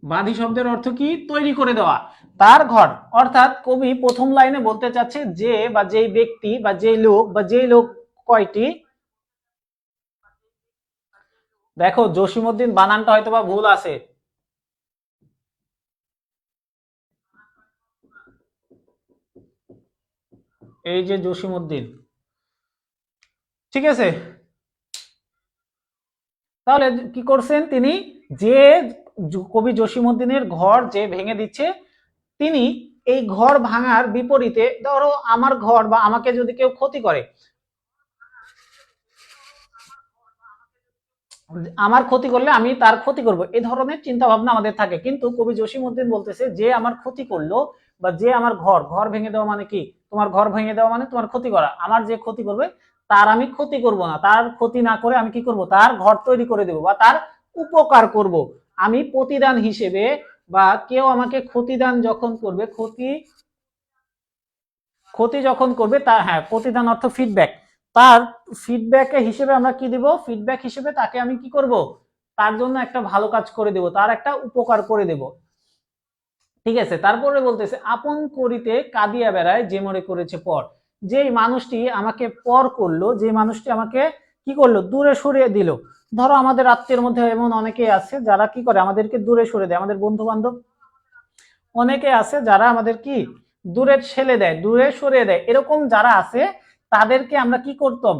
বাঁধি শব্দের অর্থ কি? তৈরি করে দেওয়া তার ঘর। অর্থাৎ কবি প্রথম লাইনে বলতে চাচ্ছে যে বা যেই ব্যক্তি বা যেই লোক, বা যেই লোক কয়টি, দেখো জসিমউদ্দিন বানানটা হয়তো বা ভুল আছে, এই যে জসিমউদ্দিন, ঠিক আছে? তাহলে কি করছেন তিনি, যে কবি জসিমউদ্দিনের ঘর যে ভেঙে দিচ্ছে, তিনি এই ঘর ভাঙার বিপরীতে, ধরো আমার ঘর বা আমাকে যদি কেউ ক্ষতি করে, আমার ক্ষতি করলে আমি তার ক্ষতি করব, এই ধরনের চিন্তা ভাবনা আমাদের থাকে। কিন্তু কবি জসিমউদ্দিন বলতেছে যে আমার ক্ষতি করলো বা যে আমার ঘর, ঘর ভেঙে দেওয়া মানে কি, তোমার ঘর ভেঙে দেওয়া মানে তোমার ক্ষতি করা। আমার যে ক্ষতি করবে তার আমি ক্ষতি করব না, তার ক্ষতি না করে আমি কি করব, তার ঘর তৈরি করে দেব বা তার উপকার করব। আমি প্রতিদান হিসেবে বা কেউ আমাকে ক্ষতিদান যখন করবে, ক্ষতি যখন করবে তার, হ্যাঁ প্রতিদান অর্থ ফিডব্যাক, তার ফিডব্যাক হিসেবে আমরা কি দিব, ফিডব্যাক হিসেবে তাকে আমি কি করব, তার জন্য একটা ভালো কাজ করে দেব, তার একটা উপকার করে দেব। ঠিক আছে, তারপরে বলতেছে আপন করিতে কাঁদিয়া বেড়ায় যে মরে করেছে পর। যে মানুষটি আমাকে পর করলো, যে মানুষটি আমাকে কি করলো, দূরে সরিয়ে দিল। ধরো আমাদের আত্মীয়ের মধ্যে এমন অনেকেই আছে যারা কি করে আমাদেরকে দূরে সরে দেয়, আমাদের বন্ধু বান্ধব অনেকে আছে যারা আমাদের কি দূরে ঠেলে দেয়, দূরে সরিয়ে দেয়। এরকম যারা আছে তাদেরকে আমরা কি করতাম,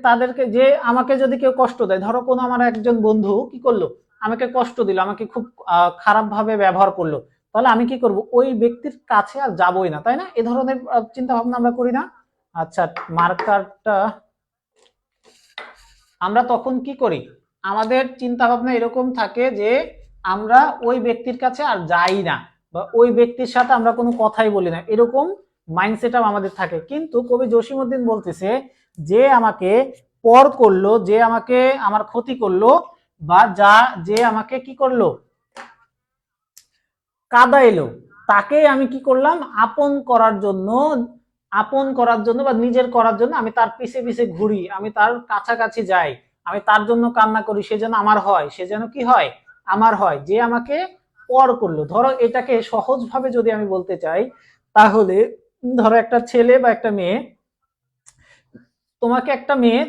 তাদেরকে যে আমাকে যদি কেউ কষ্ট দেয়, ধরো কোনো আমার একজন বন্ধু কি করলো, আমাকে কষ্ট দিল, আমাকে খুব খারাপ ভাবে ব্যবহার করলো, তাহলে আমি কি করব, ওই ব্যক্তির কাছে আর যাবই না, তাই না? এ ধরনের চিন্তা ভাবনা আমরা করি না? আচ্ছা, মার্কারটা আমরা তখন কি করি, আমাদের চিন্তা ভাবনা এরকম থাকে যে আমরা ওই ব্যক্তির কাছে আর যাই না, বা ওই ব্যক্তির সাথে আমরা কোনো কথাই বলি না, এরকম মাইন্ডসেট আমাদের থাকে। কিন্তু কবি জসিমউদ্দিন বলতেছে যে আমাকে পর করলো, যে আমাকে আমার ক্ষতি করলো, বা যে আমাকে কি করলো, কাদাইলো, তাকে আমি কি করলাম, আপন করার জন্য বা নিজের করার জন্য আমি তার পিছে পিছে ঘুরি, আমি তার কাছাকাছি যাই, আমি তার জন্য কান্না করি, সে যেন আমার হয়, সে যেন কি হয়, আমার হয়, যে আমাকে পর করলো। ধরো এটাকে সহজ ভাবে যদি আমি বলতে চাই, তাহলে ধরো একটা ছেলে বা একটা মেয়ে, তোমাকে একটা মেয়ে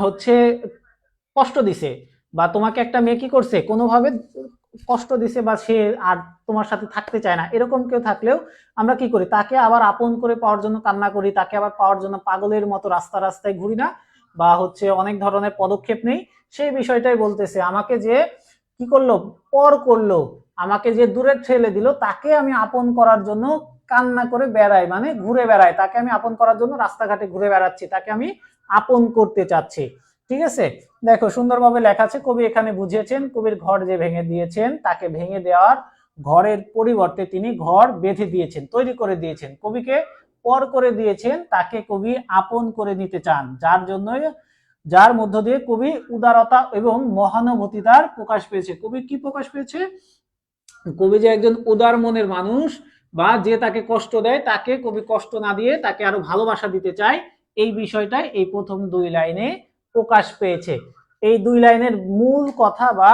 হচ্ছে কষ্ট দিছে, বা তোমাকে একটা মেয়ে কি করছে, কোনোভাবে কষ্ট দিছে, বা সে আর তোমার সাথে থাকতে চায় না, এরকম কেউ থাকলেও আমরা কি করি, তাকে আবার আপন করে পাওয়ার জন্য কান্না করি, তাকে আবার পাওয়ার জন্য পাগলের মতো রাস্তা রাস্তায় ঘুরি না, বা হচ্ছে অনেক ধরনের পদক্ষেপ নেই। সেই বিষয়টাই বলতেছে, আমাকে যে কি করলো, পর করলো, আমাকে যে দূরে ঠেলে দিল, তাকে আমি আপন করার জন্য কান্না করে বেড়াই, মানে ঘুরে বেড়াই, তাকে আমি আপন করার জন্য রাস্তাঘাটে ঘুরে বেড়াচ্ছি, তাকে আমি আপন করতে চাচ্ছি। ঠিক আছে, দেখো সুন্দরভাবে লেখা আছে, কবি এখানে বুঝিয়েছেন কবির ঘর যে ভেঙে দিয়েছেন, তাকে ভেঙে দেওয়ার ঘরের পরিবর্তে তিনি ঘর বেঁধে দিয়েছেন, তৈরি করে দিয়েছেন, কবিকে পর করে দিয়েছেন, তাকে কবি আপন করে নিতে চান, যার জন্য, যার মধ্য দিয়ে কবি উদারতা এবং মহানুভূতিতার প্রকাশ পেয়েছে। কবি কি প্রকাশ পেয়েছে, কবি যে একজন উদার মনের মানুষ, বা যে তাকে কষ্ট দেয় তাকে কবি কষ্ট না দিয়ে তাকে আরো ভালোবাসা দিতে চায়, এই বিষয়টাই এই প্রথম দুই লাইনে প্রকাশ পেয়েছে। এই দুই লাইনের মূল কথা বা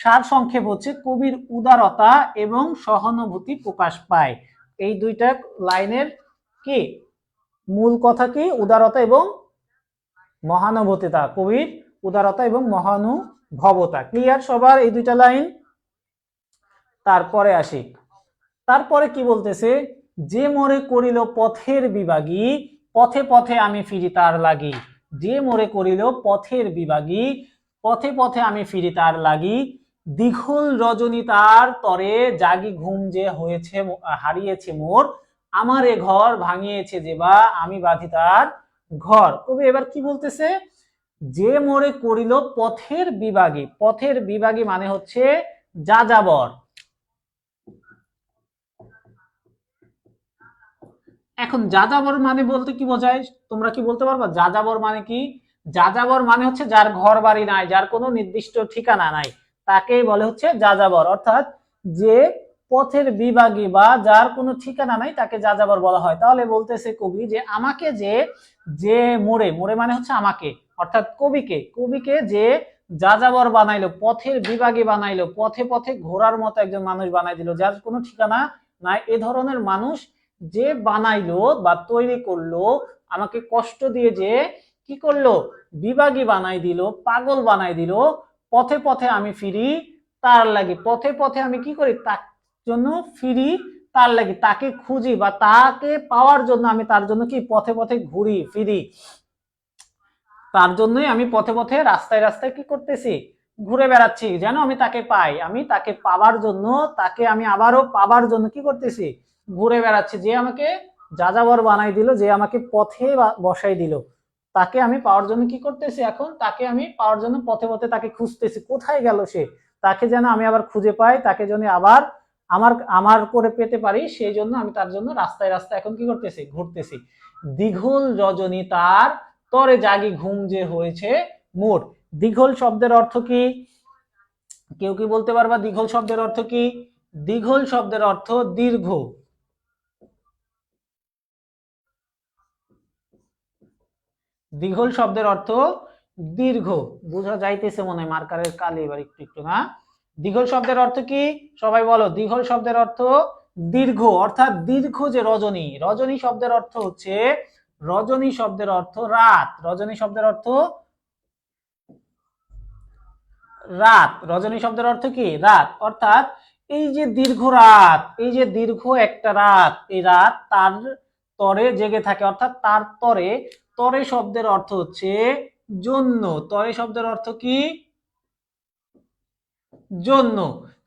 সার সংক্ষেপ হচ্ছে কবির উদারতা এবং সহানুভূতি প্রকাশ পায়। এই দুইটা লাইনের কি মূল কথা, কি উদারতা এবং মহানুভূতিতা, কবির উদারতা এবং মহানুভবতা। ক্লিয়ার সবার এই দুইটা লাইন? তারপরে আসি, তারপরে কি বলতেছে, যে মোরে করিল পথের বিভাগী, পথে পথে আমি ফিরি তার লাগি। যে মোরে করিল পথের বিভাগী, পথে পথে আমি ফিরি তার লাগি। দীঘল রজনী তার তরে, জাগি ঘুম যে হয়েছে হারিয়েছে মোর। আমার এ ঘর ভাঙিয়েছে যে বা, আমি বাঁধি তার ঘর। কবি এবার কি বলতেছে, যে মোরে করিল পথের বিভাগী, পথের বিভাগী মানে হচ্ছে যাযাবর। এখন যাযাবর মানে বলতে কি বোঝায়, তোমরা কি বলতে পারবা যাযাবর মানে কি? যাযাবর মানে হচ্ছে যার ঘর বাড়ি নাই, যার কোনো নির্দিষ্ট ঠিকানা নাই, তাকেই বলে হচ্ছে যাযাবর। অর্থাৎ যে পথের বিভাগী বা যার কোনো ঠিকানা নাই তাকে যাযাবর বলা হয়। তাহলে বলতেছে কবি যে আমাকে যে, যে মোরে, মোরে মানে হচ্ছে আমাকে, অর্থাৎ কবিকে যে যাযাবর বানাইলো, পথের বিভাগী বানাইলো, পথে পথে ঘোরার মতো একজন মানুষ বানাই দিল, যার কোনো ঠিকানা নাই, এ ধরনের মানুষ যে বানাইলো বা তৈরি করলো, আমাকে কষ্ট দিয়ে যে কি করলো, বিভাগী বানাই দিল, পাগল বানাই দিল, পথে পথে আমি ফিরি তার লাগি, পথে পথে আমি কি করি, তার জন্য ফিরি, তার লাগি, তাকে খুঁজি বা তাকে পাওয়ার জন্য আমি তার জন্য কি পথে পথে ঘুরি ফিরি, তার জন্যই আমি পথে পথে রাস্তায় রাস্তায় কি করতেছি, ঘুরে বেড়াচ্ছি, যেন আমি তাকে পাই, আমি তাকে পাওয়ার জন্য, তাকে আমি আবারও পাওয়ার জন্য কি করতেছি, ঘুরে বেড়াচ্ছি। যে আমাকে যাযাবর বানাই দিল, যে আমাকে পথে বসাই দিল, তাকে আমি পাওয়ার জন্য কি করতেছি, এখন তাকে আমি পাওয়ার জন্য পথে পথে তাকে খুঁজতেছি, কোথায় গেল সে, তাকে যেন আমি আবার খুঁজে পাই, তাকে যেন আবার আমার আমার করে পেতে পারি, সেই জন্য আমি তার জন্য রাস্তায় রাস্তায় এখন কি করতেছি, ঘুরতেছি। দীঘল রজনী তার তরে জাগি ঘুম যে হয়েছে মোর। দীঘল শব্দের অর্থ কি, কেউ কি বলতে পারবা দীঘল শব্দের অর্থ কি? দীঘল শব্দের অর্থ দীর্ঘ। দীঘল শব্দের অর্থ দীর্ঘ। বোঝা যাইতেছে মনে হয় মার্কারের কালি এবার একটু একটু না। দীঘল শব্দের অর্থ কি সবাই বলো? দীঘল শব্দের অর্থ দীর্ঘ, অর্থাৎ দীর্ঘ যে রজনী। রজনী শব্দের অর্থ হচ্ছে, রজনী শব্দের অর্থ রাত। রজনী শব্দের অর্থ রাত। রজনী শব্দের অর্থ কি? রাত। অর্থাৎ এই যে দীর্ঘ রাত, এই যে দীর্ঘ একটা রাত, এই রাত তার তরে জেগে থাকে, অর্থাৎ তার তরে। তরে শব্দের অর্থ হচ্ছে জন্য। তরে শব্দের অর্থ কি? জন্য।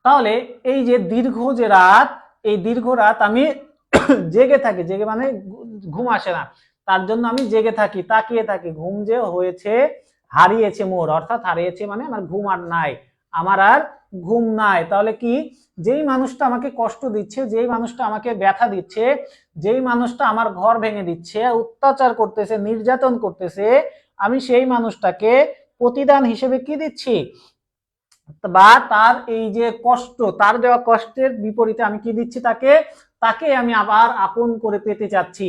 তাহলে এই যে দীর্ঘ যে রাত, এই দীর্ঘ রাত আমি জেগে থাকি। জেগে মানে ঘুম আসে না, তার জন্য আমি জেগে থাকি, তাকিয়ে থাকি। ঘুম যে হয়েছে, হারিয়েছে মোর, অর্থাৎ হারিয়েছে মানে আমার ঘুম আর নাই, আমার আর ঘুম নাই। তাহলে কি? যেই মানুষটা আমাকে কষ্ট দিচ্ছে, যেই মানুষটা আমাকে ব্যথা দিচ্ছে, যেই মানুষটা আমার ঘর ভেঙে দিচ্ছে, অত্যাচার করতেছে, নির্যাতন করতেছে, আমি সেই মানুষটাকে প্রতিদান হিসেবে কি দিচ্ছি? বা তার এই যে কষ্ট, তার দেওয়া কষ্টের বিপরীতে আমি কি দিচ্ছি? তাকে, তাকে আমি আবার আপন করে পেতে চাচ্ছি।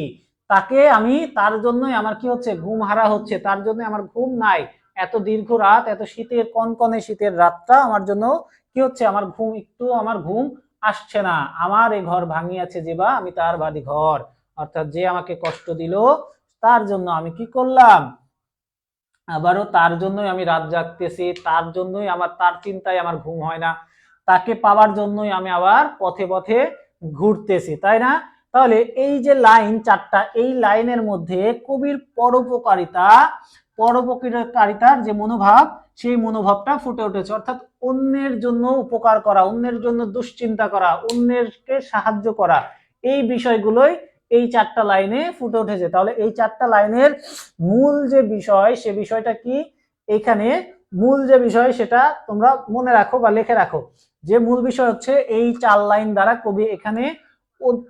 তাকে আমি, তার জন্যই আমার কি হচ্ছে? ঘুম হারা হচ্ছে, তার জন্য আমার ঘুম নাই। এত দীর্ঘ রাত, এত শীতের কনকনে শীতের রাতটা আমার জন্য কি হচ্ছে? আমার ঘুম একটু, আমার ঘুম আসছে না। আমার এই ঘর ভাঙিয়াছে যে, বা আমি তার বাড়ি ঘর। অর্থাৎ যে আমাকে কষ্ট দিল, তার জন্য আমি কি করলাম? আবারও তার জন্যই আমি রাত জাগতেছি, তার জন্যই আমার, তার চিন্তায় আমার ঘুম হয় না, তাকে পাওয়ার জন্যই আমি আবার পথে পথে ঘুরতেছি, তাই না? তাহলে এই যে লাইন চারটা, এই লাইনের মধ্যে কবির পরোপকারিতা, পরোপকারিতার যে মনোভাব, সেই মনোভাবটা ফুটে উঠেছে। অর্থাৎ অন্যের জন্য উপকার করা, অন্যের জন্য দুশ্চিন্তা করা, অন্যকে সাহায্য করা, এই বিষয়গুলোই এই চারটা লাইনে ফুটে উঠেছে। তাহলে এই চারটা লাইনের মূল যে বিষয়, সে বিষয়টা কি? এখানে মূল যে বিষয় সেটা তোমরা মনে রাখো বা লিখে রাখো। যে মূল বিষয় হচ্ছে এই 4 লাইন দ্বারা কবি এখানে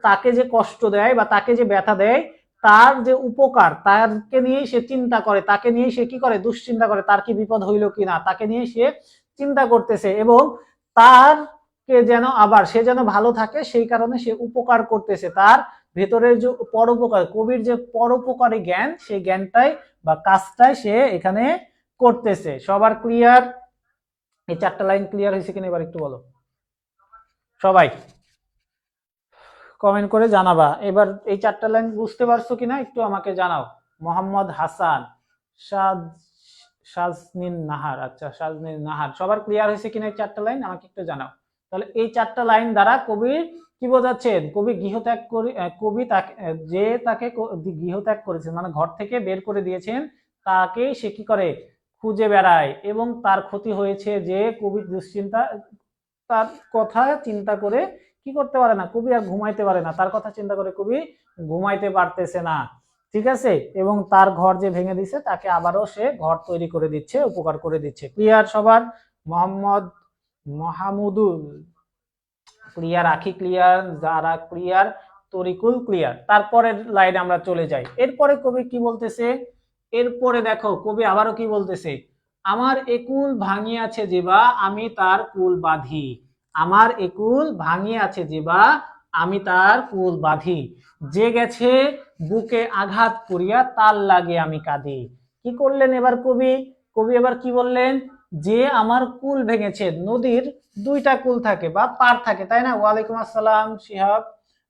তাকে যে কষ্ট দেয় বা তাকে যে ব্যথা দেয়, তার যে উপকার, তাকে নিয়ে সে চিন্তা করে, তাকে নিয়ে সে কি করে? দুশ্চিন্তা করে, তার কি বিপদ হইল কিনা, তাকে নিয়ে সে চিন্তা করতেছে, এবং তার কে যেন আবার সে যেন ভালো থাকে, সেই কারণে সে উপকার করতেছে। তার ভেতরের যে পরোপকার, কবির যে পরোপকারী জ্ঞান, সেই জ্ঞানটাই বা কাজটাই সে এখানে করতেছে। সবার ক্লিয়ার? এই চারটা লাইন ক্লিয়ার হয়েছে কিনা এবার একটু বলো সবাই, কমেন্ট করে জানাবা। এবার এই চারটা লাইন বুঝতে পারছো কিনা একটু আমাকে জানাও। মোহাম্মদ হাসান, সাজনিন নাহার, আচ্ছা সাজনিন নাহার, সবার ক্লিয়ার হয়েছে কিনা এই চারটা লাইন আমাকে একটু জানাও। তাহলে এই চারটা লাইন দ্বারা কবি কি বোঝাচ্ছেন? কবি গৃহত্যাগ করে, কবি তাকে, যে তাকে গৃহত্যাগ করেছেন মানে ঘর থেকে বের করে দিয়েছেন, তাকে সে কি করে? খুঁজে বেড়ায়, এবং তার ক্ষতি হয়েছে যে কবি দুশ্চিন্তা, তার কথা চিন্তা করে কি করতে পারে না, কবি আর ঘুমাইতে পারে না, তার কথা চিন্তা করে কবি ঘুমাইতে পারতেছে না, ঠিক আছে? এবং তার ঘর যে ভেঙে দিচ্ছে, তাকে আবারও সে ঘর তৈরি করে দিচ্ছে, উপকার করে দিচ্ছে। ক্লিয়ার সবার? মোহাম্মদ মাহমুদুল ক্লিয়ার, আখি ক্লিয়ার, যারা ক্লিয়ার, তরিকুল ক্লিয়ার। তারপরের লাইনে আমরা চলে যাই। এরপরে কবি কি বলতেছে? এরপরে দেখো কবি আবারও কি বলতেছে? আমার একুল ভাঙিয়াছে যেবা আমি তার কুল বাঁধি। আমার একুল ভাঙিয়াছে যেবা আমি তার কুল বাঁধি। যে গেছে বুকে আঘাত করিয়া তার লাগে আমি কাঁদি। কি করলেন এবার কবি? কবি এবার কি বললেন? যে আমার কুল ভেঙেছে। নদীর দুইটা কুল থাকে বা পার থাকে, তাই না? ওয়ালাইকুম আসসালাম শিহাব।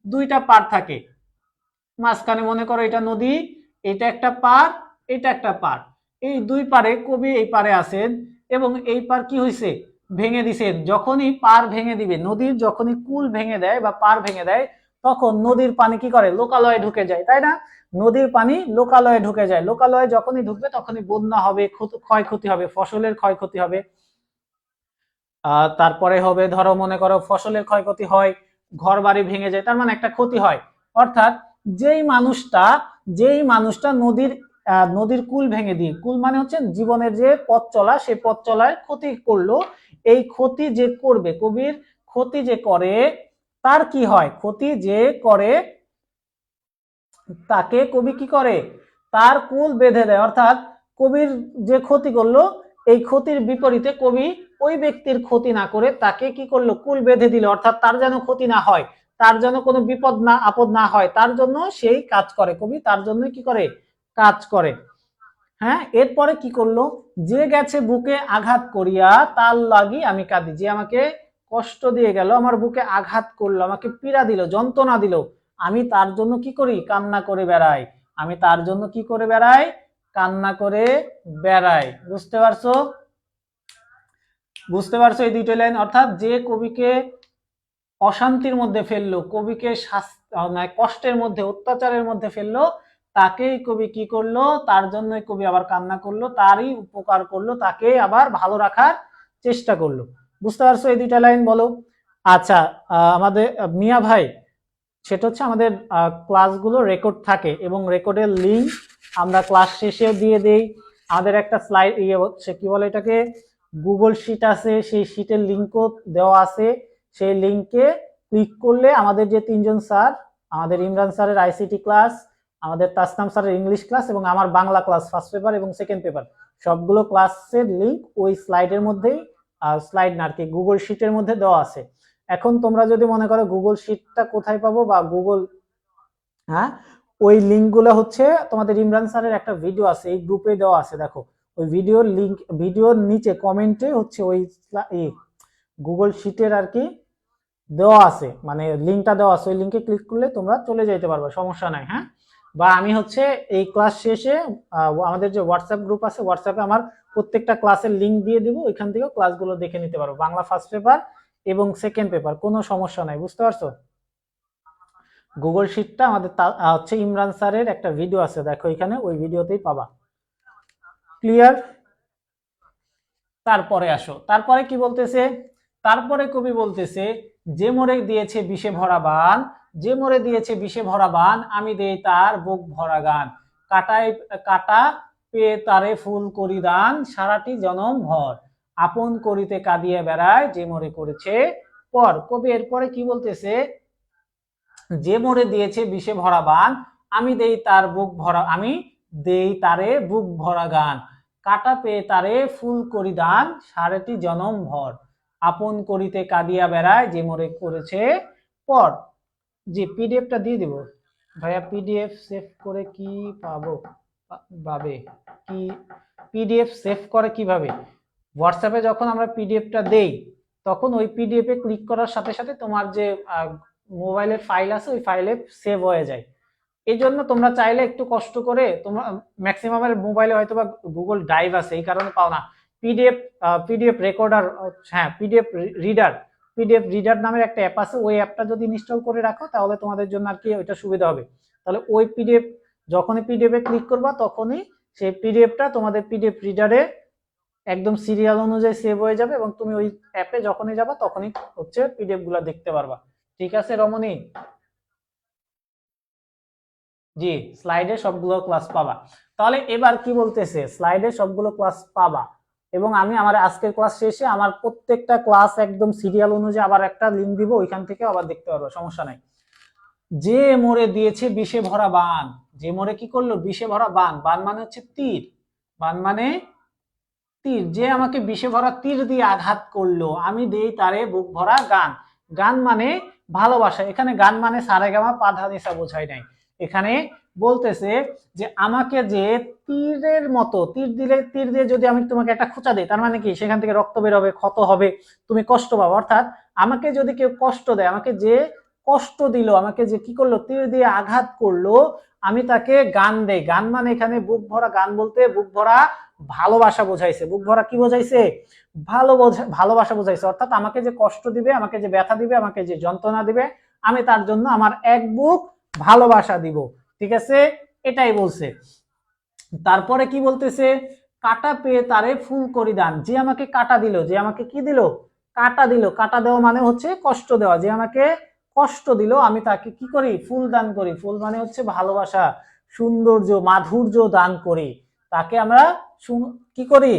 দুইটা পার থাকে, মাঝখানে মনে করো এটা নদী, এটা একটা পার, এটা একটা পার। এই দুই পারে কবি এই পারে আছেন, এবং এই পার কি হয়েছে? ভেঙে দিছেন। যখনই পার ভেঙে দিবে, নদীর যখনই কুল ভেঙে দেয় বা পার ভেঙে দেয়, তখন নদীর পানি কি করে? লোকালয়ে ঢুকে যায়, তাই না? নদীর পানি লোকালয়ে ঢুকে যায়। লোকালয়ে যখনই ঢুকবে তখনই বন্যা হবে, ক্ষয়ক্ষতি হবে, ফসলের ক্ষয়ক্ষতি হবে। তারপরে হবে ধরো মনে করো ফসলের ক্ষয়ক্ষতি হয়, ঘর বাড়ি ভেঙে যায়, তার মানে একটা ক্ষতি হয়। অর্থাৎ যেই মানুষটা, যেই মানুষটা নদীর নদীর কুল ভেঙে দিয়ে, কুল মানে হচ্ছে জীবনের যে পথ চলা, সেই পথ চলায় ক্ষতি করলো, এই ক্ষতি যে করবে, কবির ক্ষতি যে করে, তার কি হয়? ক্ষতি যে করে তাকে কবি কি করে? তার কুল বেঁধে দেয়। অর্থাৎ কবির যে ক্ষতি করলো, এই ক্ষতির বিপরীতে কবি ওই ব্যক্তির ক্ষতি না করে তাকে কি করলো, কুল বেঁধে দিল, অর্থাৎ তার যেন ক্ষতি না হয়, তার যেন কোনো বিপদ না আপদ না হয়, তার জন্য সেই কাজ করে, কবি তার জন্য কি করে, কাজ করে। হ্যাঁ, এরপরে কি করলো, যে গেছে বুকে আঘাত করিয়া তার লাগি আমি কাঁদি, যে আমাকে কষ্ট দিয়ে গেল, আমার বুকে আঘাত করলো, আমাকে পীড়া দিল, যন্ত্রণা দিল, আমি তার জন্য কি করি, কান্না করে বেড়াই, আমি তার জন্য কি করে বেড়াই, কান্না করে বেড়াই। বুঝতে পারছো, বুঝতে পারছো এই দুইটা লাইন? অর্থাৎ যে কবিকে অশান্তির মধ্যে ফেললো, কবিকে মানে কষ্টের মধ্যে, অত্যাচারের মধ্যে ফেললো, তাকেই কবি কি করলো, তার জন্যই কবি আবার কান্না করলো, তারই উপকার করলো, তাকে আবার ভালো রাখার চেষ্টা করলো। বুঝতে পারছো এই দুইটা লাইন? বলো। আচ্ছা, আমাদের মিয়া ভাই, সেটা হচ্ছে আমাদের ক্লাসগুলো রেকর্ড থাকে এবং রেকর্ডের লিঙ্ক আমরা ক্লাস শেষেও দিয়ে দেই। আমাদের একটা স্লাইড ইয়ে হচ্ছে কি বলে এটাকে, গুগল শিট আছে, সেই শিটের লিঙ্কও দেওয়া আছে। সেই লিঙ্কে ক্লিক করলে আমাদের যে তিনজন স্যার, আমাদের ইমরান স্যারের আইসিটি ক্লাস, আমাদের তাসনাম স্যারের ইংলিশ ক্লাস এবং আমার বাংলা ক্লাস ফার্স্ট পেপার এবং সেকেন্ড পেপার, সবগুলো ক্লাসের লিঙ্ক ওই স্লাইডের মধ্যেই, স্লাইড না আর কি, গুগল শিটের মধ্যে দেওয়া আছে। এখন তোমরা যদি মনে করো গুগল শিটটা কোথায় পাবো বা গুগল, হ্যাঁ, ওই লিঙ্কগুলো হচ্ছে তোমাদের ইমরান স্যারের একটা ভিডিও আছে, এই গ্রুপে দেওয়া আছে, দেখো ওই ভিডিওর লিঙ্ক, ভিডিওর নিচে কমেন্টে হচ্ছে ওই গুগল শিটের আর কি দেওয়া আছে, মানে লিঙ্কটা দেওয়া আছে, ওই লিঙ্কে ক্লিক করলে তোমরা চলে যেতে পারবে, সমস্যা নাই। হ্যাঁ, বা আমি হচ্ছে এই ক্লাস শেষে আমাদের যে হোয়াটসঅ্যাপ গ্রুপ আছে, হোয়াটসঅ্যাপে আমার প্রত্যেকটা ক্লাসের লিঙ্ক দিয়ে দিব, ওইখান থেকেও ক্লাসগুলো দেখে নিতে পারো, বাংলা ফার্স্ট পেপার এবং সেকেন্ড পেপার, কোনো সমস্যা নাই। বুঝতে পারছো? গুগল শিটটা আমাদের হচ্ছে ইমরান স্যারের একটা ভিডিও আছে, দেখো এখানে, ওই ভিডিওতেই পাবা। ক্লিয়ার? তারপরে আসো, তারপরে কি বলতেছে, তারপরে কবি বলতেছে, যে মোরে দিয়েছে বিষে ভরা বান, যে মোরে দিয়েছে বিষে ভরা বান, আমি দেই তার বুক ভরা গান, কাটাই কাটা পেয়ে তারে ফুল করি দান, সারাটি জনম ভর, আপন করিতে কাঁদিয়ে বেড়ায়, যে মোরে করেছে পর। কবি এরপরে কি বলতেছে, যে মোরে দিয়েছে বিষে ভরা বান, আমি দেই তার বুক ভরা, আমি দেই তারে বুক ভরা গান, কাটা পেয়ে তারে ফুল করি দান, সারাটি জনম ভর, আপন করিতে কাঁদিয়া বেড়ায়, যে মোরে করেছে পর। জি, পিডিএফটা দিয়ে দিব ভাইয়া, পিডিএফ সেভ করে কি পাবো, পাবে কি, পিডিএফ সেভ করে কিভাবে? হোয়াটসঅ্যাপে যখন আমরা পিডিএফটা দেই, তখন ওই পিডিএফ এ ক্লিক করার সাথে সাথে তোমার যে মোবাইলের ফাইল আছে, ওই ফাইলে সেভ হয়ে যায়। এই জন্য তোমরা চাইলে একটু কষ্ট করে, তোমরা ম্যাক্সিমামের মোবাইলে হয়তো বা গুগল ড্রাইভ আছে, এই কারণে পাও না। পিডিএফ পিডিএফ রেকর্ডার, হ্যাঁ পিডিএফ রিডার, পিডিএফ রিডার নামের একটা অ্যাপ আছে, ওই অ্যাপটা যদি ইনস্টল করে রাখো তাহলে তোমাদের জন্য আর কি ওইটা সুবিধা হবে। তাহলে ওই পিডিএফ, যখনই পিডিএফ এ ক্লিক করবা তখনই সেই পিডিএফটা তোমাদের পিডিএফ রিডারে একদম সিরিয়াল অনুযায়ী সেভ হয়ে যাবে এবং তুমি ওই অ্যাপে যখনই যাবা তখনই হচ্ছে পিডিএফ গুলা দেখতে পারবা। ঠিক আছে রমণী? জি, স্লাইডে সবগুলো ক্লাস পাবা। তাহলে এবার কি বলতেছে, স্লাইডে সবগুলো ক্লাস পাবা এবং আমি আমার আজকের ক্লাস শেষে আমার প্রত্যেকটা ক্লাস একদম সিরিয়াল অনুযায়ী আবার একটা লিংক দিব, ওইখান থেকে আবার দেখতে পারবো, সমস্যা নাই। যে মোরে দিয়েছে বিষে ভরা বান, যে মোরে কি করলো, বিষে ভরা বান, বান মানে হচ্ছে তীর, বান মানে তীর, যে আমাকে বিষে ভরা তীর দিয়ে আঘাত করলো, আমি দেই তারে বুক ভরা গান, গান মানে ভালোবাসা। এখানে গান মানে সারেগামা পাধানিসা বোঝায় নাই, এখানে বলতেছে যে আমাকে যে তীরের মতো, তীর দিলে, তীর দিয়ে যদি আমি তোমাকে একটা খোঁচা দিই, তার মানে কি সেখান থেকে রক্ত বের হবে, ক্ষত হবে, তুমি কষ্ট পাবো। অর্থাৎ আমাকে যদি কেউ কষ্ট দেয়, আমাকে যে কষ্ট দিল, আমাকে যে কি করলো, তীর দিয়ে আঘাত করলো, আমি তাকে গান দেই। গান মানে এখানে বুক ভরা গান বলতে বুক ভরা ভালোবাসা বোঝাইছে, বুক ভরা কি বোঝাইছে, ভালোবাসা বোঝাইছে। অর্থাৎ আমাকে যে কষ্ট দিবে, আমাকে যে ব্যথা দিবে, আমাকে যে যন্ত্রণা দিবে, আমি তার জন্য আমার এক বুক ভালোবাসা দিব। ঠিক আছে, এটাই বলছে। তারপরে কি বলতেছে, কাটা পেয়ে তারে ফুল করি দান, যে আমাকে কাটা দিল, যে আমাকে কি দিল, কাটা দিল, কাটা দেওয়া মানে হচ্ছে কষ্ট দেওয়া, যে আমাকে কষ্ট দিল আমি তাকে কি করি, ফুল দান করি। ফুল মানে হচ্ছে ভালোবাসা, সৌন্দর্য, মাধুর্য দান করি, তাকে আমরা কি করি,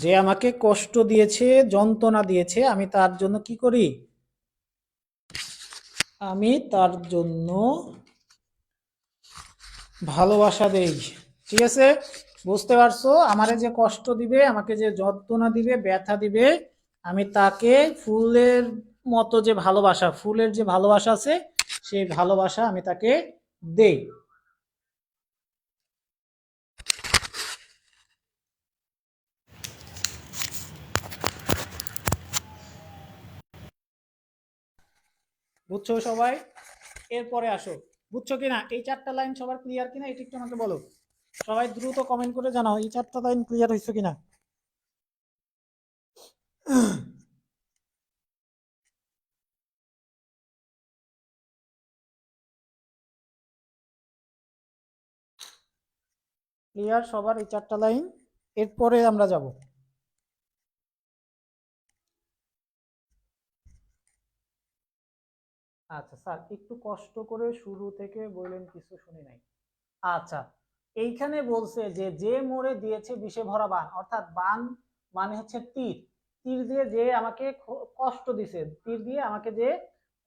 যে আমাকে কষ্ট দিয়েছে, যন্ত্রণা দিয়েছে, আমি তার জন্য কি করি? আমি তার জন্য ভালোবাসা দেই। ঠিক আছে, বুঝতে পারছো? আমারে যে কষ্ট দিবে, আমাকে যে যন্ত্রণা দিবে, ব্যথা দিবে, আমি তাকে ফুলের মতো যে ভালোবাসা, ফুলের যে ভালোবাসা আছে, সেই ভালোবাসা আমি তাকে দেই। বুঝছো সবাই? এরপরে আসো, বুঝছো কিনা? এই চারটা লাইন সবার ক্লিয়ার কিনা এটা একটু আমাকে বলো। সবাই দ্রুত কমেন্ট করে জানাও এই চারটা লাইন ক্লিয়ার হয়েছে কিনা। ক্লিয়ার সবার এই চারটা লাইন? এরপরে আমরা যাব। আচ্ছা স্যার, একটু কষ্ট করে শুরু থেকে বললেন, কিছু শুনি নাই। আচ্ছা, এইখানে বলছে যে যে মোড়ে দিয়েছে বিষে ভরা বান, অর্থাৎ বান মানে হচ্ছে তীর। তীর দিয়ে যে আমাকে কষ্ট দিছে, তীর দিয়ে আমাকে যে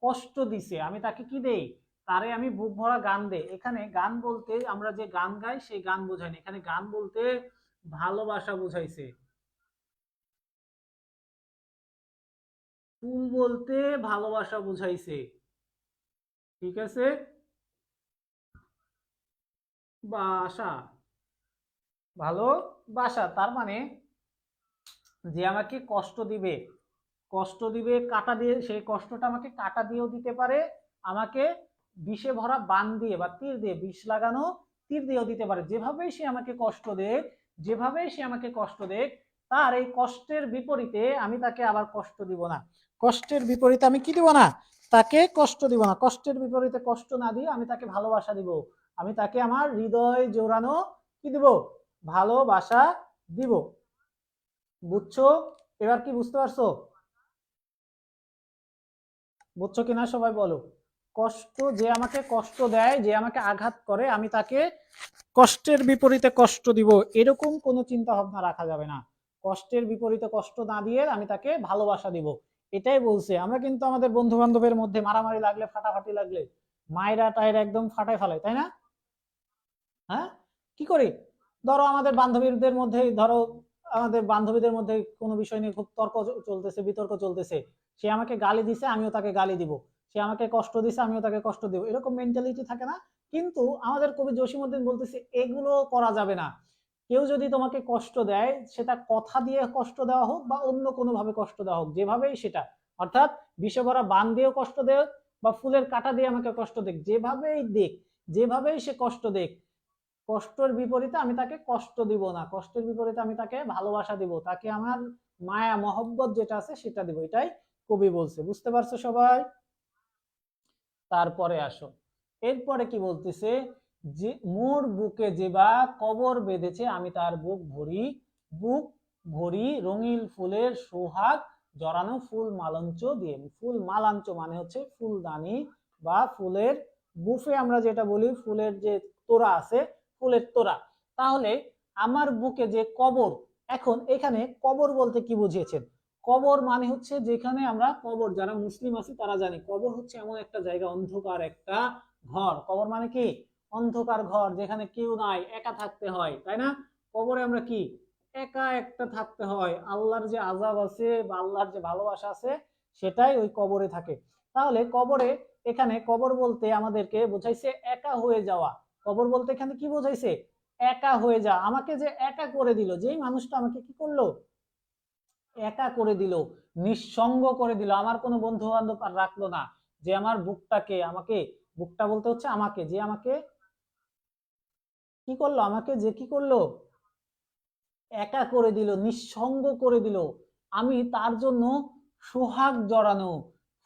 কষ্ট দিছে, আমি তাকে কি দেই? তারে আমি বুক ভরা গান দেই। এখানে গান বলতে আমরা যে গান গাই সেই গান বোঝায় না, এখানে গান বলতে ভালোবাসা বুঝাইছে। ফুল বলতে ভালোবাসা বুঝাইছে। ঠিক আছে, বাসা, ভালোবাসা তার মানে যে আমাকে কষ্ট দিবে, কষ্ট দিবে কাঁটা দিয়ে, সেই কষ্টটা আমাকে কাঁটা দিয়েও দিতে পারে, আমাকে বিষে ভরা বান দিয়ে বা তীর দিয়ে, বিষ লাগানো তীর দিয়েও দিতে পারে। যেভাবেই সে আমাকে কষ্ট দেয়, যেভাবেই সে আমাকে কষ্ট দেয়, তার এই কষ্টের বিপরীতে আমি তাকে আবার কষ্ট দিব না। কষ্টের বিপরীতে আমি কি দিব না? তাকে কষ্ট দিব না। কষ্টের বিপরীতে কষ্ট না দিয়ে আমি তাকে ভালোবাসা দিব। আমি তাকে আমার হৃদয় জোড়ানো কি দিব? ভালোবাসা দিব। বুঝছো? এবার কি বুঝতে পারছো? বুঝছো কিনা সবাই বলো। কষ্ট, যে আমাকে কষ্ট দেয়, যে আমাকে আঘাত করে, আমি তাকে কষ্টের বিপরীতে কষ্ট দিব, এরকম কোনো চিন্তা ভাবনা রাখা যাবে না। কষ্টের বিপরীতে কষ্ট না দিয়ে আমি তাকে ভালোবাসা দিব। এটাই বলছে। আমরা কিন্তু আমাদের বন্ধু বান্ধবের মধ্যে মারামারি লাগলে, ফাটাফাটি লাগলে মায়েরা টায়ের একদম ফাটাই ফেলে, তাই না? হ্যাঁ, কি করি? ধরো আমাদের বান্ধবীদের মধ্যে, ধরো আমাদের বান্ধবীদের মধ্যে কোনো বিষয় নিয়ে খুব তর্ক চলতেছে, বিতর্ক চলতেছে, সে আমাকে গালি দিছে, আমিও তাকে গালি দিব। সে আমাকে কষ্ট দিছে, আমিও তাকে কষ্ট দিব, এরকম মেন্টালিটি থাকে না? কিন্তু আমাদের কবি জসিমউদ্দিন বলতেছে এগুলো করা যাবে না। কেউ যদি তোমাকে কষ্ট দেয়, সেটা কথা দিয়ে কষ্ট দেওয়া হোক বা অন্য কোনো ভাবে কষ্ট দেওয়া হোক, যেভাবেই সেটা, অর্থাৎ বিষে ভরা বান দিয়েও কষ্ট দেয় বা ফুলের কাঁটা দিয়ে আমাকে কষ্ট দেখ, যেভাবেই দেখ, যেভাবেই সে কষ্ট দেখ, কষ্টের বিপরীতে আমি তাকে কষ্ট দিব না। কষ্টের বিপরীতে আমি তাকে ভালোবাসা দিব, তাকে আমার মায়া মহব্বত যেটা আছে সেটা দিব। এটাই কবি বলছে। বুঝতে পারছো সবাই? তারপরে আসো, এরপরে কি বলতেছে? যে মোর বুকে যেবা কবর বেঁধেছে, আমি তার বুক ভরি, বুক ভরি রঙিন ফুলের সোহাগ জড়ানো ফুল মালঞ্চ দিয়ে। ফুল মালাঞ্চ মানে হচ্ছে ফুলদানি বা ফুলের বুফে, আমরা যেটা বলি ফুলের যে তোড়া আছে, ফুলের তোড়া। তাহলে আমার বুকে যে কবর, এখন এখানে কবর বলতে কি বুঝিয়েছেন? কবর মানে হচ্ছে যেখানে আমরা, কবর যারা মুসলিম আছে তারা জানি, কবর হচ্ছে এমন একটা জায়গা, অন্ধকার একটা ঘর। কবর মানে কি? অন্ধকার ঘর, যেখানে কেউ নাই, একা থাকতে হয়, তাই না? কবরে আমরা কি? একা একটা থাকতে হয়। আল্লাহর যে আযাব আছে বা আল্লাহর যে ভালোবাসা আছে, সেটাই ওই কবরে থাকে। তাহলে কবরে, এখানে কবর বলতে আমাদেরকে বোঝাইছে একা হয়ে যাওয়া। কবর বলতে এখানে কি বোঝাইছে? একা হয়ে যাওয়া। আমাকে যে একা করে দিল, যেই মানুষটা আমাকে কি করলো? একা করে দিল, নিঃসঙ্গ করে দিল, আমার কোনো বন্ধু বান্ধব আর রাখলো না। যে আমার বুকটাকে, আমাকে, বুকটা বলতে হচ্ছে আমাকে, যে আমাকে কি করলো? আমাকে যে কি করলো? একা করে দিল, নিঃসঙ্গ করে দিল। আমি তার জন্য সোহাগ জড়ানো,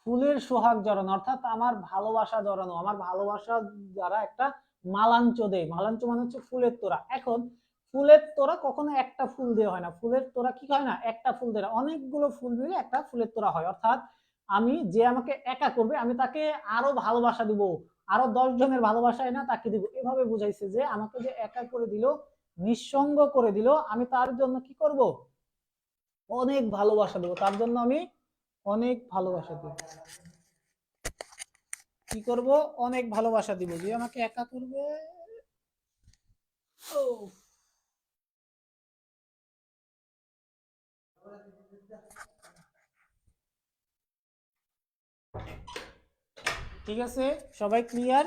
ফুলের সোহাগ জড়ানো, অর্থাৎ আমার ভালোবাসা জড়ানো, আমার ভালোবাসা যারা একটা মালাঞ্চ দেয়। মালাঞ্চ মানে হচ্ছে ফুলের তোড়া। এখন ফুলের তোড়া কখনো একটা ফুল দেওয়া হয় না। ফুলের তোড়া কি হয় না? একটা ফুল দেয়, অনেকগুলো ফুল মিলে একটা ফুলের তোড়া হয়। অর্থাৎ আমি, যে আমাকে একা করবে, আমি তাকে আরো ভালোবাসা দিব, আরো 10 জনের ভালোবাসা না তাকে দিব। এভাবে বুঝাইছে যে আমাকে যে একা করে দিল, নিঃসঙ্গ করে দিল, আমি তার জন্য কি করব? অনেক ভালোবাসা দেবো, তার জন্য আমি অনেক ভালোবাসা দেব। কি করব? অনেক ভালোবাসা দিব। যে আমাকে একা করবে, ও ঠিক আছে, সবাই ক্লিয়ার?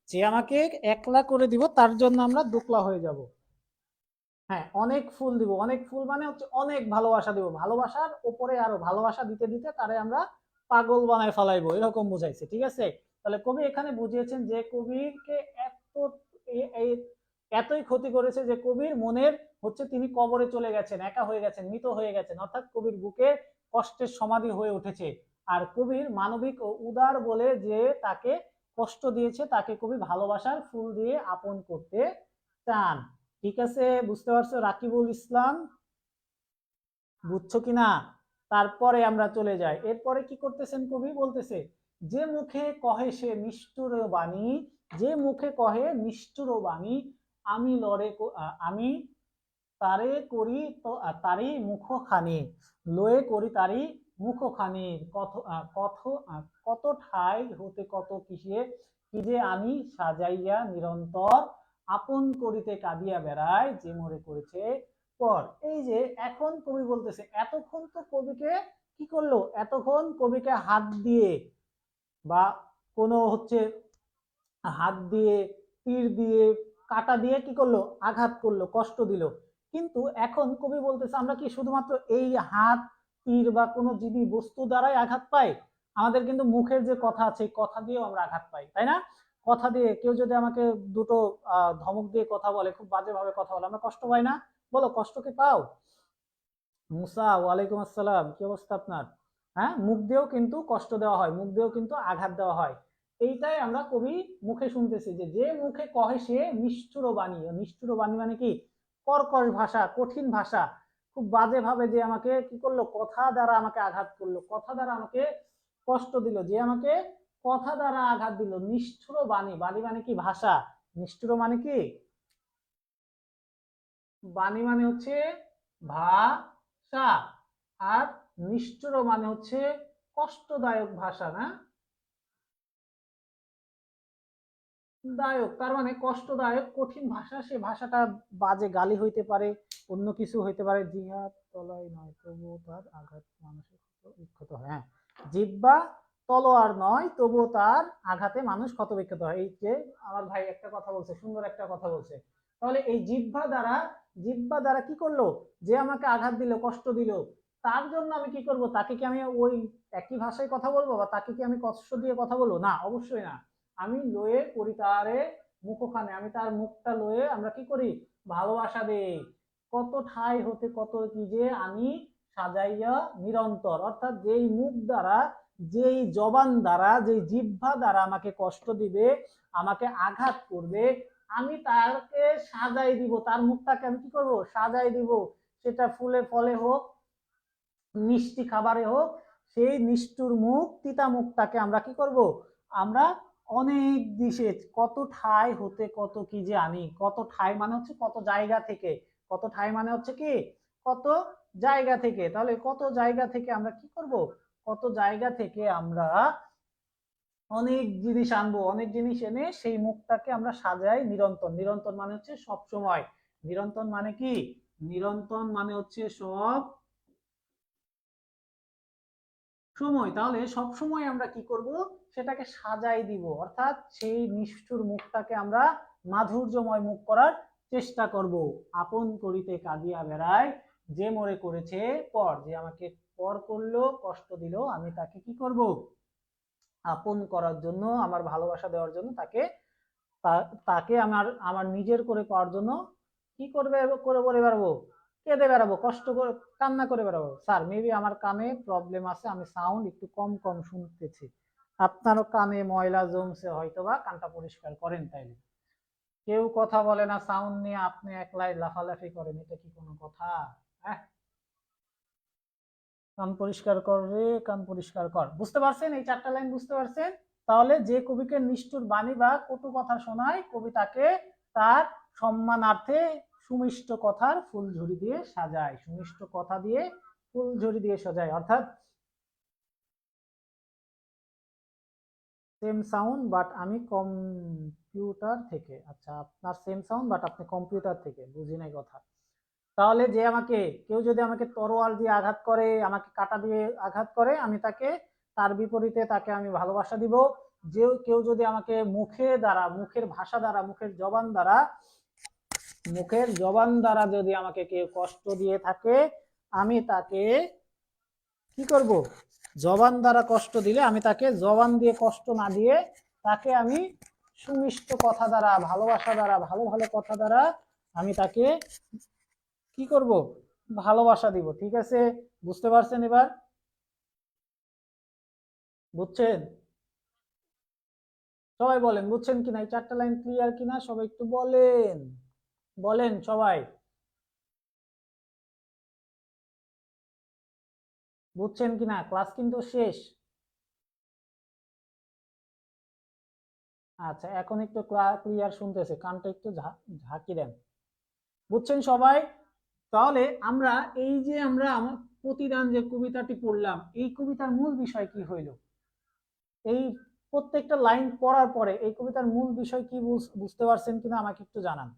যে আমাকে একলা করে দিব তার জন্য আমরা দোকলা হয়ে যাব। হ্যাঁ, অনেক ফুল দিব। অনেক ফুল মানে হচ্ছে অনেক ভালোবাসা দিব, ভালোবাসার উপরে আরো ভালোবাসা দিতে দিতে তারে আমরা পাগল বানায় ফেলাইবো, এরকম বুঝাইছে। ঠিক আছে, তাহলে কবি এখানে বুঝিয়েছেন যে কবিকে এত এতই ক্ষতি করেছে যে কবির মনের হচ্ছে তিনি কবরে চলে গেছেন, একা হয়ে গেছেন, মৃত হয়ে গেছেন, অর্থাৎ কবির বুকে কষ্টের সমাধি হয়ে উঠেছে। আর কবির মানবিক ও উদার বলে যে তাকে কষ্ট দিয়েছে, তাকে কবি ভালোবাসার ফুল দিয়ে আপন করতে চান। ঠিক আছে, বুঝতে পারছো রাকিবুল ইসলাম? বুঝছো কিনা? তারপরে আমরা চলে যাই, এরপরে কি করতেছেন কবি? বলতেছে যে মুখে কহে সে নিষ্ঠুর বাণী, যে মুখে কহে নিষ্ঠুর বাণী, আমি লড়ে আমি তারে করি তো তারই মুখখানি, লয়ে করি তারই মুখখানি, কত ঠাই হতে কত কিসে কি যে আনি সাজাইয়া নিরন্তর, আপন করিতে কাঁদিয়া বেড়ায় যে মরে করেছে পর। এই যে এখন কবি বলতেছে, এতক্ষণ তো কবিকে কি করলো? এতক্ষণ কবিকে হাত দিয়ে বা কোনো হচ্ছে হাত দিয়ে, তীর দিয়ে, কাটা দিয়ে কি করলো? আঘাত করলো, কষ্ট দিল। কিন্তু এখন কবি বলতেছে আমরা কি শুধুমাত্র এই হাত, তীর বা কোনো জীবী বস্তু দ্বারাই আঘাত পাই? আমাদের কিন্তু মুখের যে কথা আছে, কথা দিয়েও আমরা আঘাত পাই, তাই না? কথা দিয়ে কেউ যদি আমাকে দুটো ধমক দিয়ে কথা বলে, খুব বাজেভাবে কথা বলে, আমরা কষ্ট পাই না? বলো, কষ্ট কি পাও? মুসা, ওয়ালাইকুম আসসালাম, কি অবস্থা আপনার? হ্যাঁ, মুখ দিয়েও কিন্তু কষ্ট দেওয়া হয়, মুখ দিয়েও কিন্তু আঘাত দেওয়া হয়। এইটাই আমরা কবি মুখে শুনতেছি, যে যে মুখে কহে সে নিষ্ঠুর বাণী। নিষ্ঠুর বাণী মানে কি? কর্কশ ভাষা, কঠিন ভাষা, খুব বাজে ভাবে যে আমাকে কি করলো? কথা দ্বারা আমাকে আঘাত করলো, কথা দ্বারা আমাকে কষ্ট দিল, যে আমাকে কথা দ্বারা আঘাত দিল। নিষ্ঠুর বাণী, বাণী মানে কি? ভাষা। নিষ্ঠুর মানে কি? বাণী মানে হচ্ছে ভাষা, আর নিষ্ঠুর মানে হচ্ছে কষ্টদায়ক ভাষা, না? দায়ক তার মানে কষ্টদায়ক, কঠিন ভাষা। সে ভাষাটা বাজে গালি হইতে পারে, অন্য কিছু হইতে পারে। জিহাদ তলায় নয় তবুও তার আঘাত মানুষের বিক্ষত হয়। হ্যাঁ, জিহ্বা তলোয়ার নয় তবুও তার আঘাতে মানুষ ক্ষত বিক্ষত হয়। এই যে আমার ভাই একটা কথা বলছে, সুন্দর একটা কথা বলছে। তাহলে এই জিহ্বা দ্বারা কি করলো? যে আমাকে আঘাত দিল, কষ্ট দিল, তার জন্য আমি কি করব? তাকে কি আমি ওই একই ভাষায় কথা বলবো, বা তাকে কি আমি কষ্ট দিয়ে কথা বলবো? না, অবশ্যই না। আমি লয়ে করি তারে মুখখানে, আমি তার মুখটা লয়ে আমরা কি করি? ভালোবাসা দেই। কত ঠাই হতে কত কি যে আমি সাজাইয়া নিরন্তর, অর্থাৎ যেই মুখ দ্বারা, যেই জবান দ্বারা, যেই জিহ্বা দ্বারা আমাকে কষ্ট দিবে, আমাকে আঘাত করবে, আমি তাকে সাজাই দিব। তার মুখটাকে আমি কি করব? সাজাই দিব। সেটা ফুলে ফলে হোক, মিষ্টি খাবারে হোক, সেই নিষ্ঠুর মুখ, তিতা মুখটাকে আমরা কি করব? আমরা অনেক দিশে, কত ঠাই হতে কত কি যে আনি। কত ঠাই মানে হচ্ছে কত জায়গা থেকে, কত ঠাই মানে হচ্ছে কি? কত জায়গা থেকে। তাহলে কত জায়গা থেকে আমরা কি করব? কত জায়গা থেকে আমরা অনেক জিনিস আনবো, অনেক জিনিস এনে সেই মুখটাকে আমরা সাজাই নিরন্তর। নিরন্তর মানে হচ্ছে সব সময়। নিরন্তর মানে কি? নিরন্তর মানে হচ্ছে সব সময়। তাহলে সব সময় আমরা কি করব? সেটাকে সাজাই দিব, অর্থাৎ সেই নিষ্ঠুর মুখটাকে আমরা মাধুর্যময় মুখ করার চেষ্টা করব। আপন করিতে কাঁদিয়া বেড়ায় যে মরে করেছে পর, যে আমাকে পর করলো, কষ্ট দিল, আমি তাকে কি করব? আপন করার জন্য, আমার ভালোবাসা দেওয়ার জন্য, তাকে তাকে আমার আমার নিজের করে পাওয়ার জন্য কি করবে? করে করে বেড়াবো, কেঁদে বেড়াবো, কষ্ট করে, কান্না করে বেড়াবো। স্যার, মেবি আমার কানে প্রবলেম আছে, আমি সাউন্ড একটু কম কম শুনতেছি। আপনারও কানে ময়লা জমছে হয়তো, বা কানটা পরিষ্কার করেন তাইলে। কেউ কথা বলে না সাউন্ড নিয়ে, আপনি একলাই লাফালাফি করেন, এটা কি কোনো কথা? হ্যাঁ, কান পরিষ্কার কর রে, কান পরিষ্কার কর। বুঝতে পারছেন? এই চারটা লাইন বুঝতে পারছেন? তাহলে যে কবিকে নিষ্ঠুর বাণী বা কটু কথা শোনায়, কবি তাকে তার সম্মানার্থে সুমিষ্ট কথার ফুলঝুরি দিয়ে সাজায়, সুমিষ্ট কথা দিয়ে ফুলঝুরি দিয়ে সাজায়, অর্থাৎ সেম সাউন্ড বাট আমি কম্পিউটার থেকে। আচ্ছা, আপনার সেম সাউন্ড বাট আপনি কম্পিউটার থেকে, বুঝি নাই কথা। তাহলে যে আমাকে কেউ যদি আমাকে তরোয়াল দিয়ে আঘাত করে, আমাকে কাঁটা দিয়ে আঘাত করে, আমি তাকে তার বিপরীতে তাকে আমি ভালোবাসা দিব। যে কেউ যদি আমাকে মুখের দ্বারা, মুখের ভাষা দ্বারা, মুখের জবান দ্বারা যদি আমাকে কেউ কষ্ট দিয়ে থাকে, আমি তাকে কি করব? জবান দ্বারা কষ্ট দিলে আমি তাকে জবান দিয়ে কষ্ট না দিয়ে তাকে আমি সুমিষ্ট কথা দ্বারা, ভালোবাসা দ্বারা, ভালো ভালো কথা দ্বারা আমি তাকে কি করব? ভালোবাসা দিব। ঠিক আছে, বুঝতে পারছেন এবার? বুঝছেন? সবাই বলেন বুঝছেন কিনা, এই 4টা লাইন ক্লিয়ার কিনা সবাই একটু বলেন, বলেন সবাই বুঝছেন কিনা। ক্লাস কিন্তু শেষ। আচ্ছা, এখন একটু ক্লিয়ার শুনতেছে, কানটা একটু ঝাঁকি দেন। বুঝছেন সবাই? তাহলে আমরা এই যে আমরা প্রতিদান যে কবিতাটি পড়লাম, এই কবিতার মূল বিষয় কি হইল? এই প্রত্যেকটা লাইন পড়ার পরে এই কবিতার মূল বিষয় কি বুঝতে পারছেন কিনা আমাকে একটু জানান।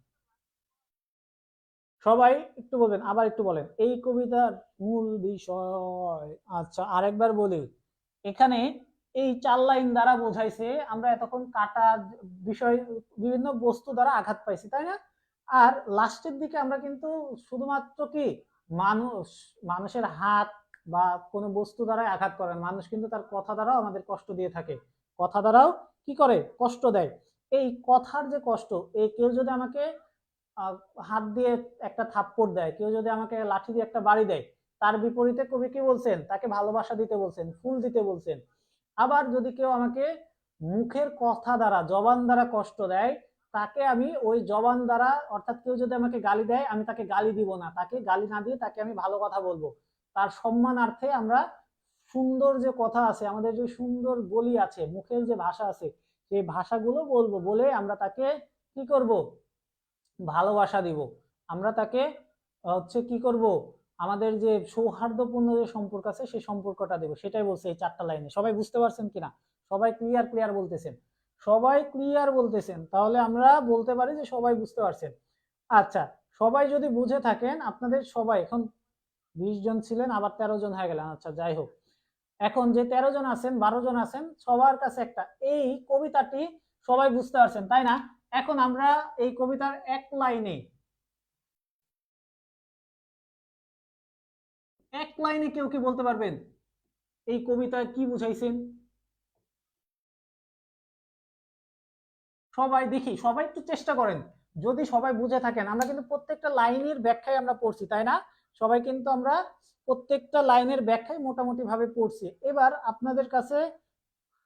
সবাই একটু বলবেন, আবার একটু বলেন এই কবিতার মূল বিষয়। আচ্ছা, আরেকবার বলি, এখানে এই 4 লাইন দ্বারা বোঝাইছে আমরা এতক্ষণ কাটা বিষয়, বিভিন্ন বস্তু দ্বারা আঘাত পাইছি, তাই না? আর লাস্টের দিকে আমরা কিন্তু শুধুমাত্র কি মানুষের হাত বা কোনো বস্তু দ্বারাই আঘাত করে, মানুষ কিন্তু তার কথা দ্বারাও আমাদের কষ্ট দিয়ে থাকে, কথা দ্বারাও কি করে? কষ্ট দেয়। এই কথার যে কষ্ট, এই কেউ যদি আমাকে হাত দিয়ে একটা থাপ্পড় দেয়, কেউ যদি আমাকে লাঠি দিয়ে একটা বাড়ি দেয়, তার বিপরীতে কবি কি বলছেন? তাকে ভালোবাসা দিতে বলছেন, ফুল দিতে বলছেন। আবার যদি কেউ আমাকে মুখের কথা দ্বারা, জবান দ্বারা কষ্ট দেয়, তাকে আমি ওই জবান দ্বারা, অর্থাৎ কেউ যদি আমাকে গালি দেয়, আমি তাকে গালি দিব না, তাকে গালি না দিয়ে তাকে আমি ভালো কথা বলবো। তার সম্মানার্থে আমরা সুন্দর যে কথা আছে, আমাদের যে সুন্দর বলি আছে, মুখের যে ভাষা আছে, সেই ভাষাগুলো বলবো, বলে আমরা তাকে কি করব? ভালোবাসা দিব। আমরা তাকে হচ্ছে কি করব? আমাদের যে সৌহার্দ্যপূর্ণ যে সম্পর্ক আছে সেই সম্পর্কটা দেব, সেটাই বলছে এই 4টা লাইনে। সবাই বুঝতে পারছেন কিনা? সবাই ক্লিয়ার ক্লিয়ার বলতেছেন? সবাই ক্লিয়ার বলতেছেন, তাহলে আমরা বলতে পারি যে সবাই বুঝতে পারছেন। আচ্ছা, সবাই যদি বুঝে থাকেন, আপনাদের সবাই এখন 20 জন ছিলেন, আবার 13 জন হয়ে গেলেন। আচ্ছা, যাই হোক, এখন যে 13 জন আছেন, 12 জন আছেন, সবার কাছে একটা, এই কবিতাটি সবাই বুঝতে পারছেন, তাই না? এখন আমরা এই কবিতার এক লাইনে কেউ কি বলতে পারবেন এই কবিতায় কি বুঝাইছেন? সবাই দেখি, সবাই একটু চেষ্টা করেন। যদি সবাই বুঝে থাকেন, আমরা কিন্তু প্রত্যেকটা লাইনের ব্যাখ্যায় আমরা পড়ছি, তাই না? সবাই কিন্তু আমরা প্রত্যেকটা লাইনের ব্যাখ্যায় মোটামুটি ভাবে পড়ছি। এবার আপনাদের কাছে,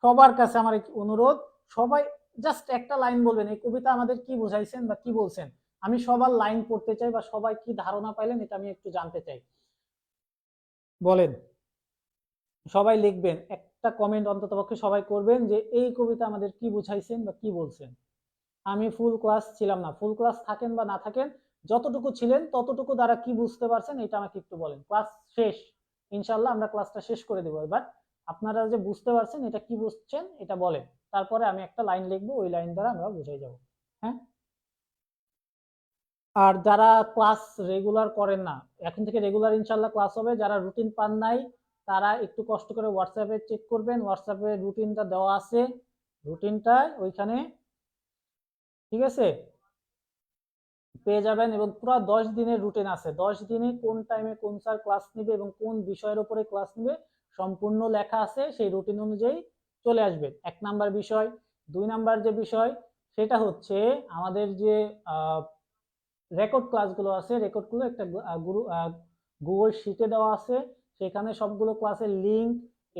সবার কাছে আমার অনুরোধ, সবাই জাস্ট একটা লাইন বলবেন এই কবিতা আমাদের কি বুঝাইছেন বা কি বলছেন। আমি সবার লাইন পড়তে চাই, বা সবাই কি ধারণা পাইলেন এটা আমি একটু জানতে চাই। বলেন, সবাই লিখবেন, একটা কমেন্ট অন্ততপক্ষে সবাই করবেন যে এই কবিতা আমাদের কি বুঝাইছেন বা কি বলছেন। আমি ফুল ক্লাস ছিলাম না, ফুল ক্লাস থাকেন বা না থাকেন, যতটুকু ছিলেন ততটুকু দ্বারা কি বুঝতে পারছেন এটা আমাকে একটু বলেন। ক্লাস শেষ, ইনশাল্লাহ আমরা ক্লাসটা শেষ করে দেবো। এবার আপনারা যে বুঝতে পারছেন এটা কি বুঝছেন এটা বলেন, তারপরে আমি একটা লাইন লিখবো, ওই লাইন দ্বারা আমরা বুঝে যাব। হ্যাঁ, আর যারা ক্লাস রেগুলার করেন না, এখন থেকে রেগুলার ইনশাল্লাহ ক্লাস হবে। যারা রুটিন পান নাই তারা একটু কষ্ট করে হোয়াটসঅ্যাপে চেক করবেন, হোয়াটসঅ্যাপে রুটিনটা দেওয়া আছে, রুটিনটা ওইখানে, ঠিক আছে, পেয়ে যাবেন। এবং পুরো 10 দিনের রুটিন আছে, 10 দিনে কোন টাইমে কোন স্যার ক্লাস নিবে এবং কোন বিষয়ের উপরে ক্লাস নিবে সম্পূর্ণ লেখা আছে। সেই রুটিন অনুযায়ী চলে আসবেন। 1 নাম্বার বিষয়। 2 নাম্বার যে বিষয় সেটা হচ্ছে আমাদের যে রেকর্ড ক্লাসগুলো আছে, রেকর্ডগুলো একটা গুগল শিটে দেওয়া আছে, সেখানে সবগুলো ক্লাসের লিঙ্ক,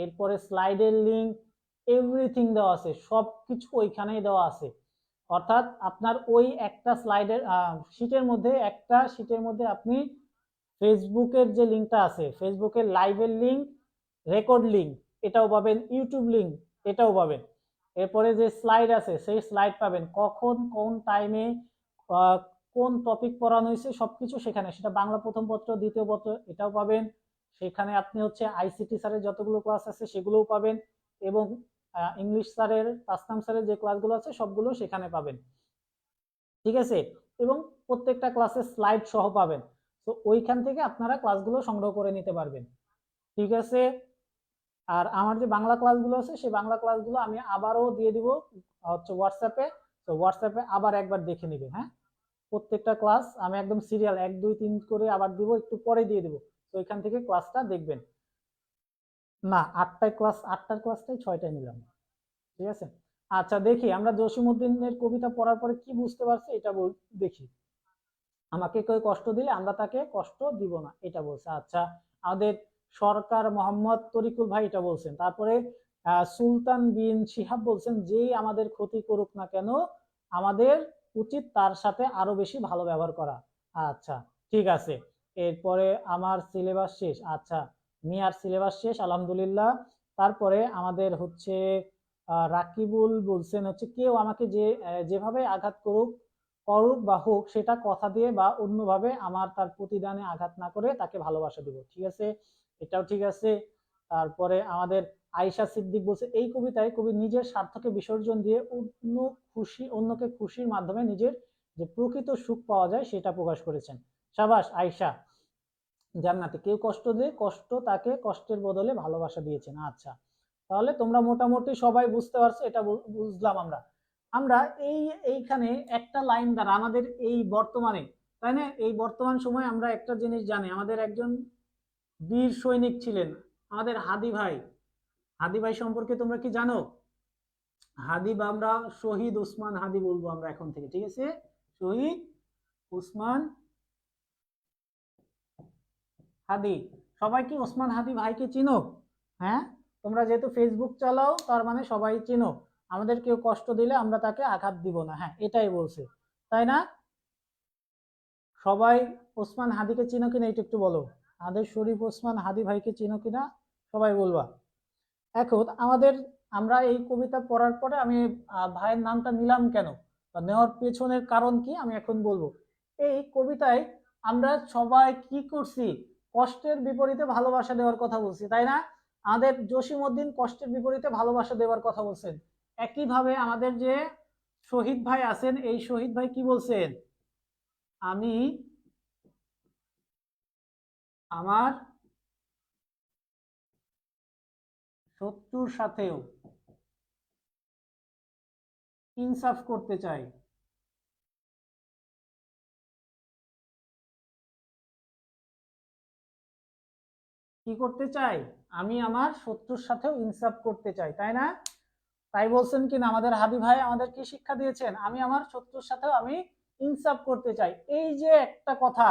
এরপরে স্লাইডের লিঙ্ক, এভরিথিং দেওয়া আছে, সবকিছু ওইখানেই দেওয়া আছে। অর্থাৎ আপনার ওই একটা শিটের মধ্যে আপনি ফেসবুকের যে লিঙ্কটা আছে, ফেসবুকের লাইভের লিঙ্ক, রেকর্ড লিঙ্ক এটাও পাবেন, ইউটিউব লিঙ্ক এটাও পাবেন। এরপরে যে স্লাইড আছে সেই স্লাইড পাবেন, কখন কোন টাইমে কোন টপিক পড়ানো হয়েছে সবকিছু সেখানে, সেটা বাংলা প্রথম পত্র, দ্বিতীয় পত্র এটাও পাবেন। সেখানে আপনি হচ্ছে আইসিটি স্যারের যতগুলো ক্লাস আছে সেগুলোও পাবেন, এবং ইংলিশ স্যারের, তাসনাম স্যারের যে ক্লাসগুলো আছে সবগুলো সেখানে পাবেন, ঠিক আছে। এবং প্রত্যেকটা ক্লাসের স্লাইড সহ পাবেন। তো ওইখান থেকে আপনারা ক্লাসগুলো সংগ্রহ করে নিতে পারবেন, ঠিক আছে। আর আমার যে বাংলা ক্লাসগুলো আছে সেই বাংলা ক্লাসগুলো আমি আবারও দিয়ে দিব হচ্ছে হোয়াটসঅ্যাপে। তো হোয়াটসঅ্যাপে আবার একবার দেখে নেবেন, হ্যাঁ। প্রত্যেকটা ক্লাস আমি একদম সিরিয়াল 1 2 3 করে আবার দিব, একটু পরে দিয়ে দিব। তো এখান থেকে ক্লাসটা দেখবেন। না, 8টায় ক্লাস, 8টার ক্লাসটাই 6টায় নিলাম, ঠিক আছে। আচ্ছা দেখি আমরা জসিমউদ্দিনের কবিতা পড়ার পরে কি বুঝতে পারছি এটা দেখি। আমাকে কেউ কষ্ট দিলে আমরা তাকে কষ্ট দিব না, এটা বলছে। আচ্ছা, আমাদের সরকার মোহাম্মদ তরিকুল ভাই এটা বলছেন। তারপরে সুলতান বিন শিহাব বলছেন, যেই আমাদের ক্ষতি করুক না কেন আমাদের উচিত তার সাথে আরো বেশি ভালো ব্যবহার করা। আচ্ছা, ঠিক আছে। এরপরে আমার সিলেবাস শেষ। আচ্ছা, মিয়ার সিলেবাস শেষ আলহামদুলিল্লাহ। তারপরে আমাদের হচ্ছে রাকিবুল বলছেন হচ্ছে, কেউ আমাকে যেভাবে আঘাত করুক করুক বা হোক সেটা কথা দিয়ে বা অন্যভাবে আমার তার প্রতিদানে আঘাত না করে তাকে ভালোবাসা দিব, ঠিক আছে, এটাও ঠিক আছে। তারপরে আমাদের আয়েশা সিদ্দিক বলছে, এই কবিতায় কবি নিজের স্বার্থকে বিসর্জন দিয়ে অন্যকে খুশির মাধ্যমে নিজের যে প্রকৃত সুখ পাওয়া যায় সেটা প্রকাশ করেছেন। সাবাস আয়েশা, জান্নাতে কেউ কষ্ট দিয়ে কষ্ট তাকে কষ্টের বদলে ভালোবাসা দিয়েছেন। আচ্ছা, তাহলে তোমরা মোটামুটি সবাই বুঝতে পারছো, এটা বুঝলাম আমরা। আমরা এইখানে একটা লাইন দ্বারা আমাদের এই বর্তমানে, তাই না, এই বর্তমান সময়ে আমরা একটা জিনিস জানি, আমাদের একজন বীর সৈনিক ছিলেন আমাদের হাদি ভাই। হাদি ভাই সম্পর্কে তোমরা কি জানো? হাদি বা আমরা শহীদ ওসমান হাদি বলবো আমরা এখন থেকে, ঠিক আছে, শহীদ ওসমান হাদি। সবাই কি ওসমান হাদি ভাইকে চিনো? হ্যাঁ, তোমরা যেহেতু ফেসবুক চালাও তার মানে সবাই চিনো। আমাদের কেউ কষ্ট দিলে আমরা তাকে আঘাত দিব না, হ্যাঁ এটাই বলছে, তাই না? সবাই ওসমান হাদিকে চিনো কিনা এটা একটু বলো। আমাদের শরীফ ওসমান হাদি ভাইকে চিনো কিনা সবাই বলবা। এখন আমাদের, আমরা এই কবিতা পড়ার পরে আমি ভাইয়ের নামটা নিলাম কেন বা নেওয়ার পেছনের কারণ কি আমি এখন বলবো। এই কবিতায় আমরা সবাই কি করছি, কষ্টের বিপরীতে ভালোবাসা দেওয়ার কথা বলছি, তাই না? আমাদের জসিমউদ্দিন কষ্টের বিপরীতে ভালোবাসা দেওয়ার কথা বলছেন। একইভাবে আমাদের যে শহীদ ভাই আছেন, এই শহীদ ভাই কি বলছেন, আমি আমার শত্রুর সাথেও ইনসাফ করতে চাই। কি করতে চাই? আমি আমার শত্রুর সাথেও ইনসাফ করতে চাই, তাই না? তাই বলছেন কিনা আমাদের হাদি ভাই আমাদের কি শিক্ষা দিয়েছেন, আমি আমার শত্রুর সাথেও আমি ইনসাফ করতে চাই। এই যে একটা কথা,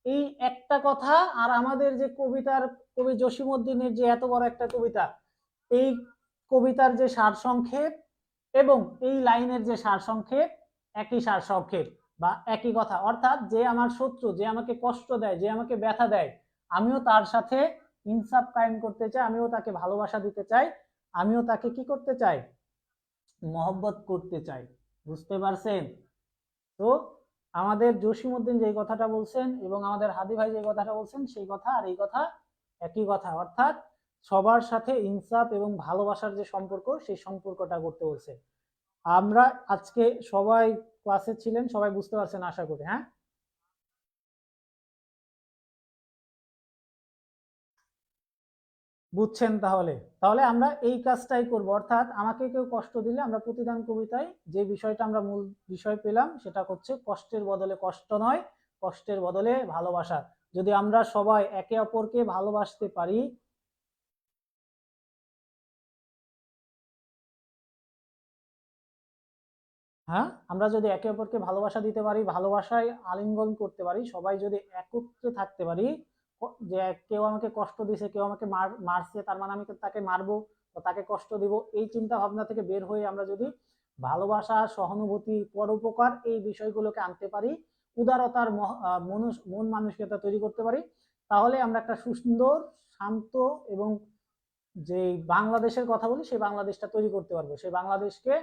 এই একটা কথা, আর আমাদের যে কবিতার কবি জসিমউদ্দিনের যে এত বড় একটা কবিতা, এই কবিতার যে সারসংক্ষেপ এবং এই লাইনের যে সারসংক্ষেপ, একই সারসংক্ষেপ বা একই কথা। অর্থাৎ যে আমার শত্রু, যে আমাকে কষ্ট দেয়, যে আমাকে ব্যথা দেয়, আমিও তার সাথে ইনসাফ কায়েম করতে চাই, আমিও তাকে ভালোবাসা দিতে চাই, আমিও তাকে কি করতে চাই, মহব্বত করতে চাই। বুঝতে পারছেন? তো আমাদের জসিমউদ্দিন যে কথাটা বলছেন এবং আমাদের হাদি ভাই যে কথাটা বলছেন সেই কথা আর এই কথা একই কথা। অর্থাৎ সবার সাথে ইনসাফ এবং ভালোবাসার যে সম্পর্ক সেই সম্পর্কটা করতে বলছে। আমরা আজকে সবাই ক্লাসে ছিলেন, সবাই বুঝতে পারছেন আশা করি, হ্যাঁ। বুঝছেন? তাহলে তাহলে আমরা এই কাজটাই করব, অর্থাৎ আমাকে কেউ কষ্ট দিলে আমরা প্রতিদান কবিতায় যে বিষয়টা আমরা মূল বিষয় পেলাম সেটা হচ্ছে কষ্টের বদলে কষ্ট নয়, কষ্টের বদলে ভালোবাসা। যদি আমরা সবাই একে অপরকে ভালোবাসতে পারি, হ্যাঁ, আমরা যদি একে অপরকে ভালোবাসা দিতে পারি, ভালোবাসায় আলিঙ্গন করতে পারি, সবাই যদি একত্রে থাকতে পারি, যে কেউ আমাকে কষ্ট দিছে, কেউ আমাকে মারছে তার মানে আমি তাকে মারবো বা তাকে কষ্ট দিব, এই চিন্তা ভাবনা থেকে বের হয়ে আমরা যদি ভালোবাসা, সহানুভূতি, পরোপকার এই বিষয়গুলোকে আনতে পারি, উদারতার মন মানসিকতা তৈরি করতে পারি, তাহলে আমরা একটা সুন্দর, শান্ত এবং যে বাংলাদেশের কথা বলি সেই বাংলাদেশটা তৈরি করতে পারবো, সেই বাংলাদেশকে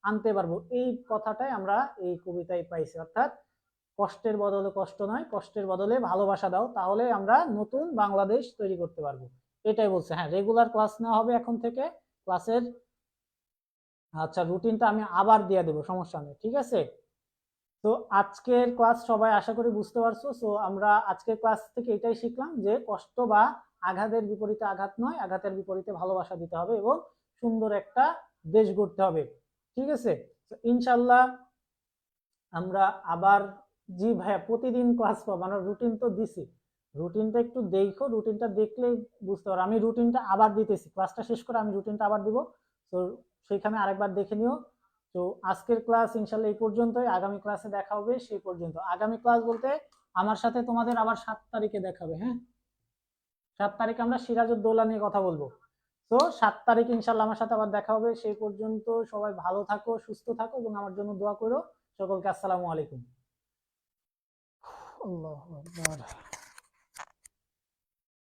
আনতে পারবো। এই কথাটাই আমরা এই কবিতায় পাইছি। অর্থাৎ কষ্টের বদলে কষ্ট নয়, কষ্টের বদলে ভালোবাসা দাও, তাহলে আমরা নতুন বাংলাদেশ তৈরি করতে পারবো। এটাই বলছে। হ্যাঁ, রেগুলার ক্লাস নেওয়া হবে এখন থেকে। ক্লাসের আচ্ছা রুটিনটা আমি আবার দিয়ে দেবো, সমস্যা নেই, ঠিক আছে। তো আজকের ক্লাস সবাই আশা করি বুঝতে পারছো। সো আমরা আজকের ক্লাস থেকে এটাই শিখলাম যে কষ্ট বা আঘাতের বিপরীতে আঘাত নয়, আঘাতের বিপরীতে ভালোবাসা দিতে হবে এবং সুন্দর একটা দেশ গড়তে হবে, ঠিক আছে। ইনশাল্লাহ আমরা আবার, জি ভাইয়া প্রতিদিন ক্লাস পাবো, আমরা রুটিন তো দিছি, রুটিনটা একটু দেখো, রুটিনটা দেখলেই বুঝতে পারো। আমি রুটিনটা আবার দিতেছি, ক্লাসটা শেষ করে আমি রুটিনটা আবার দিব। তো সেখানে আরেকবার দেখে নিও। তো আজকের ক্লাস ইনশাল্লাহ এই পর্যন্তই, আগামী ক্লাসে দেখা হবে সেই পর্যন্ত। আগামী ক্লাস বলতে আমার সাথে তোমাদের আবার 7 তারিখে দেখাবে। হ্যাঁ, 7 তারিখে আমরা সিরাজউদ্দৌলা নিয়ে কথা বলবো। তো 7 তারিখ ইনশাল্লাহ আমার সাথে আবার দেখা হবে। সেই পর্যন্ত সবাই ভালো থাকো, সুস্থ থাকো এবং আমার জন্য দোয়া করো। সকলকে আসসালামু আলাইকুম। আল্লাহু আকবার।